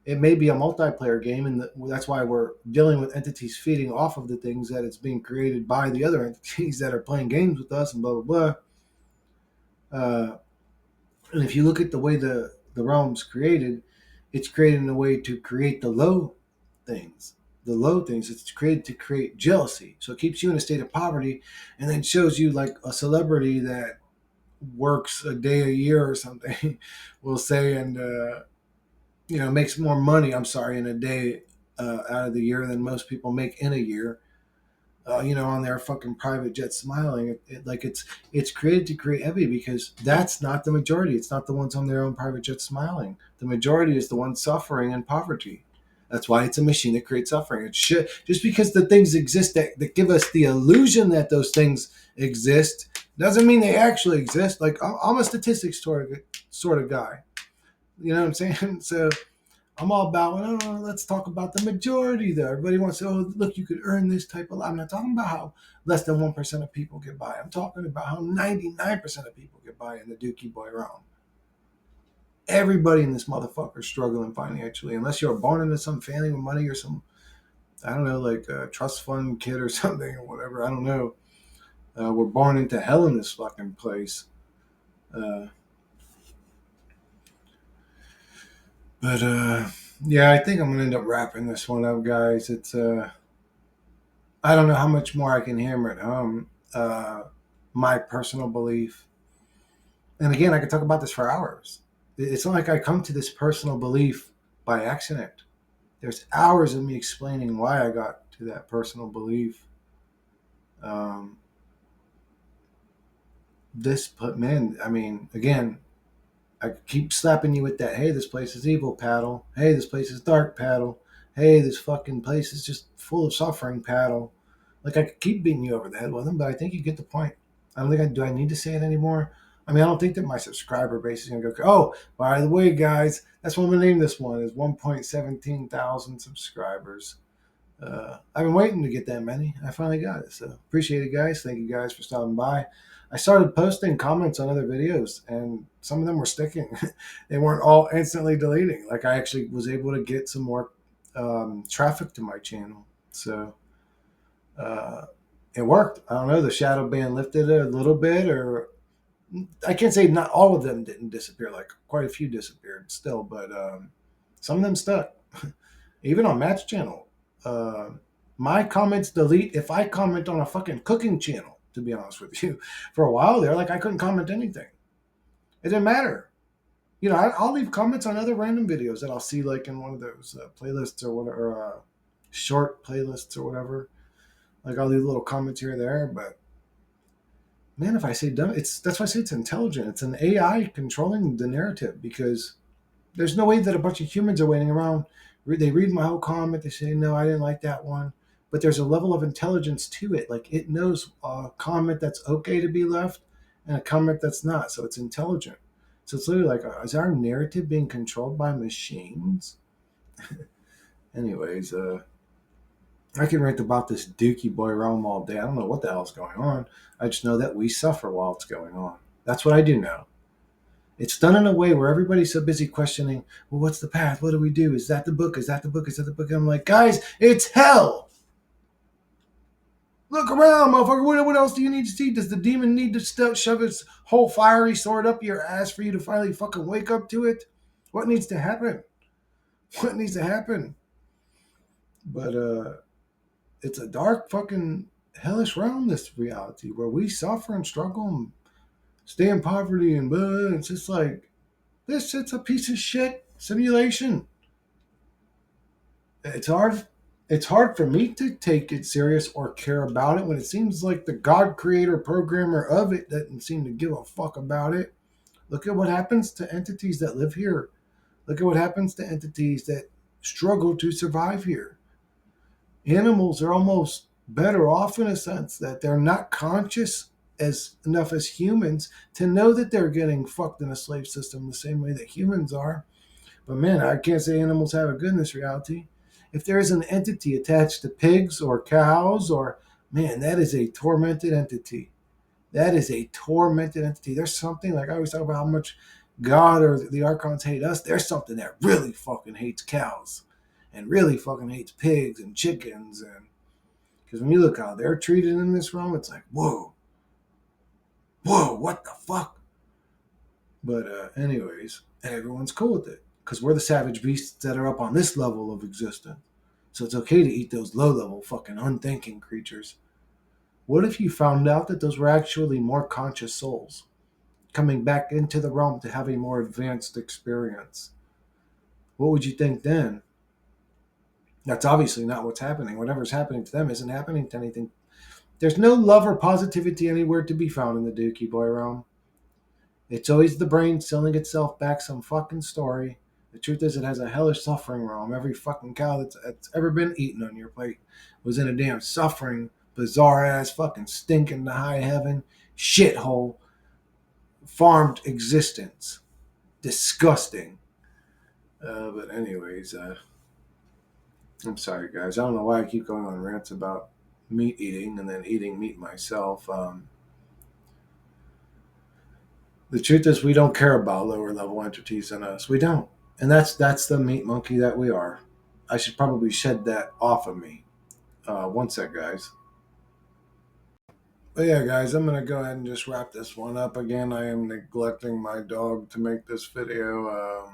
it may be a multiplayer game, and that's why we're dealing with entities feeding off of the things that it's being created by the other entities that are playing games with us, and blah blah blah. And if you look at the way the realm's created, it's created in a way to create the low things. The low things. It's created to create jealousy. So it keeps you in a state of poverty, and then shows you like a celebrity that works a day a year or something, we'll say, and makes more money. I'm sorry, in a day out of the year than most people make in a year. On their fucking private jet smiling. It's created to create envy because that's not the majority. It's not the ones on their own private jet smiling. The majority is the ones suffering in poverty. That's why it's a machine that creates suffering. It should just because the things exist that give us the illusion that those things exist doesn't mean they actually exist. Like I'm a statistics sort of guy. You know what I'm saying? So I'm all about, well, no, let's talk about the majority there. Everybody wants to, oh, look, you could earn this type of life. I'm not talking about how less than 1% of people get by. I'm talking about how 99% of people get by in the Dookie Boy realm. Everybody in this motherfucker is struggling financially, unless you're born into some family with money or some, I don't know, like a trust fund kid or something or whatever. I don't know. We're born into hell in this fucking place. Uh, but yeah, I think I'm gonna end up wrapping this one up, guys. It's I don't know how much more I can hammer it home. My personal belief, and again, I could talk about this for hours. It's not like I come to this personal belief by accident. There's hours of me explaining why I got to that personal belief. Um, but man, I mean, again, I keep slapping you with that. Hey, this place is evil, paddle. Hey, this place is dark, paddle. Hey, this fucking place is just full of suffering, paddle. Like I could keep beating you over the head with them, but I think you get the point. I don't think I do. I need to say it anymore. I mean, I don't think that my subscriber base is going to go. Oh, by the way, guys, that's what I'm going to name this one. Is 1.17 thousand subscribers. I've been waiting to get that many. I finally got it. So appreciate it, guys. Thank you guys for stopping by. I started posting comments on other videos, and some of them were sticking. They weren't all instantly deleting. Like I actually was able to get some more traffic to my channel. So uh, it worked. I don't know. The shadow ban lifted it a little bit, or I can't say not all of them didn't disappear. Like quite a few disappeared still, but some of them stuck. Even on Matt's channel, uh, my comments delete if I comment on a fucking cooking channel. To be honest with you, for a while there, like I couldn't comment anything. It didn't matter. You know, I'll leave comments on other random videos that I'll see, like in one of those playlists or whatever, or short playlists or whatever. Like I'll leave little comments here or there, but man, if I say dumb, it's that's why I say it's intelligent. It's an AI controlling the narrative because there's no way that a bunch of humans are waiting around. They read my whole comment. They say, no, I didn't like that one. But there's a level of intelligence to it. Like it knows a comment that's okay to be left and a comment that's not. So it's intelligent. So it's literally like, is our narrative being controlled by machines? Anyways, I can rant about this Dookie Boy realm all day. I don't know what the hell's going on. I just know that we suffer while it's going on. That's what I do know. It's done in a way where everybody's so busy questioning, well, what's the path? What do we do? Is that the book? Is that the book? Is that the book? And I'm like, guys, it's hell. Look around, motherfucker. What else do you need to see? Does the demon need to shove its whole fiery sword up your ass for you to finally fucking wake up to it? What needs to happen? What needs to happen? But it's a dark fucking hellish realm, this reality, where we suffer and struggle and stay in poverty and blah. It's just like, this shit's a piece of shit simulation. It's hard for me to take it serious or care about it when it seems like the god creator programmer of it doesn't seem to give a fuck about it. Look at what happens to entities that live here. Look at what happens to entities that struggle to survive here. Animals are almost better off in a sense that they're not conscious as enough as humans to know that they're getting fucked in a slave system the same way that humans are. But man, I can't say animals have it good in this reality. If there is an entity attached to pigs or cows, or man, that is a tormented entity. That is a tormented entity. There's something like I always talk about how much God or the archons hate us. There's something that really fucking hates cows and really fucking hates pigs and chickens. And because when you look how they're treated in this realm, it's like, whoa, whoa, what the fuck? But anyways, everyone's cool with it because we're the savage beasts that are up on this level of existence. So it's okay to eat those low level fucking unthinking creatures. What if you found out that those were actually more conscious souls coming back into the realm to have a more advanced experience? What would you think then? That's obviously not what's happening. Whatever's happening to them isn't happening to anything. There's no love or positivity anywhere to be found in the Dookie Boy realm. It's always the brain selling itself back some fucking story. The truth is, it has a hellish suffering realm. Every fucking cow that's ever been eaten on your plate was in a damn suffering, bizarre ass, fucking stinking to high heaven, shithole, farmed existence. Disgusting. But anyways, I'm sorry, guys. I don't know why I keep going on rants about meat eating and then eating meat myself. The truth is, we don't care about lower level entities than us. We don't, and that's the meat monkey that we are. I should probably shed that off of me. One sec, guys. But yeah, guys, I'm gonna go ahead and just wrap this one up. Again, I am neglecting my dog to make this video.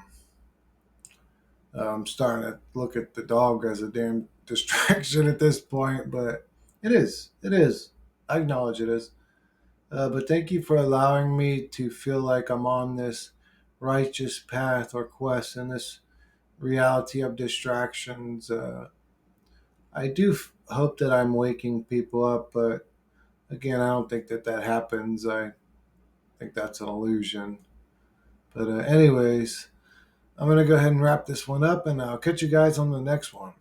I'm starting to look at the dog as a damn distraction at this point, but it is. It is. I acknowledge it is. But thank you for allowing me to feel like I'm on this righteous path or quest in this reality of distractions. I do hope that I'm waking people up, but again, I don't think that that happens. I think that's an illusion. But, anyways, I'm going to go ahead and wrap this one up, and I'll catch you guys on the next one.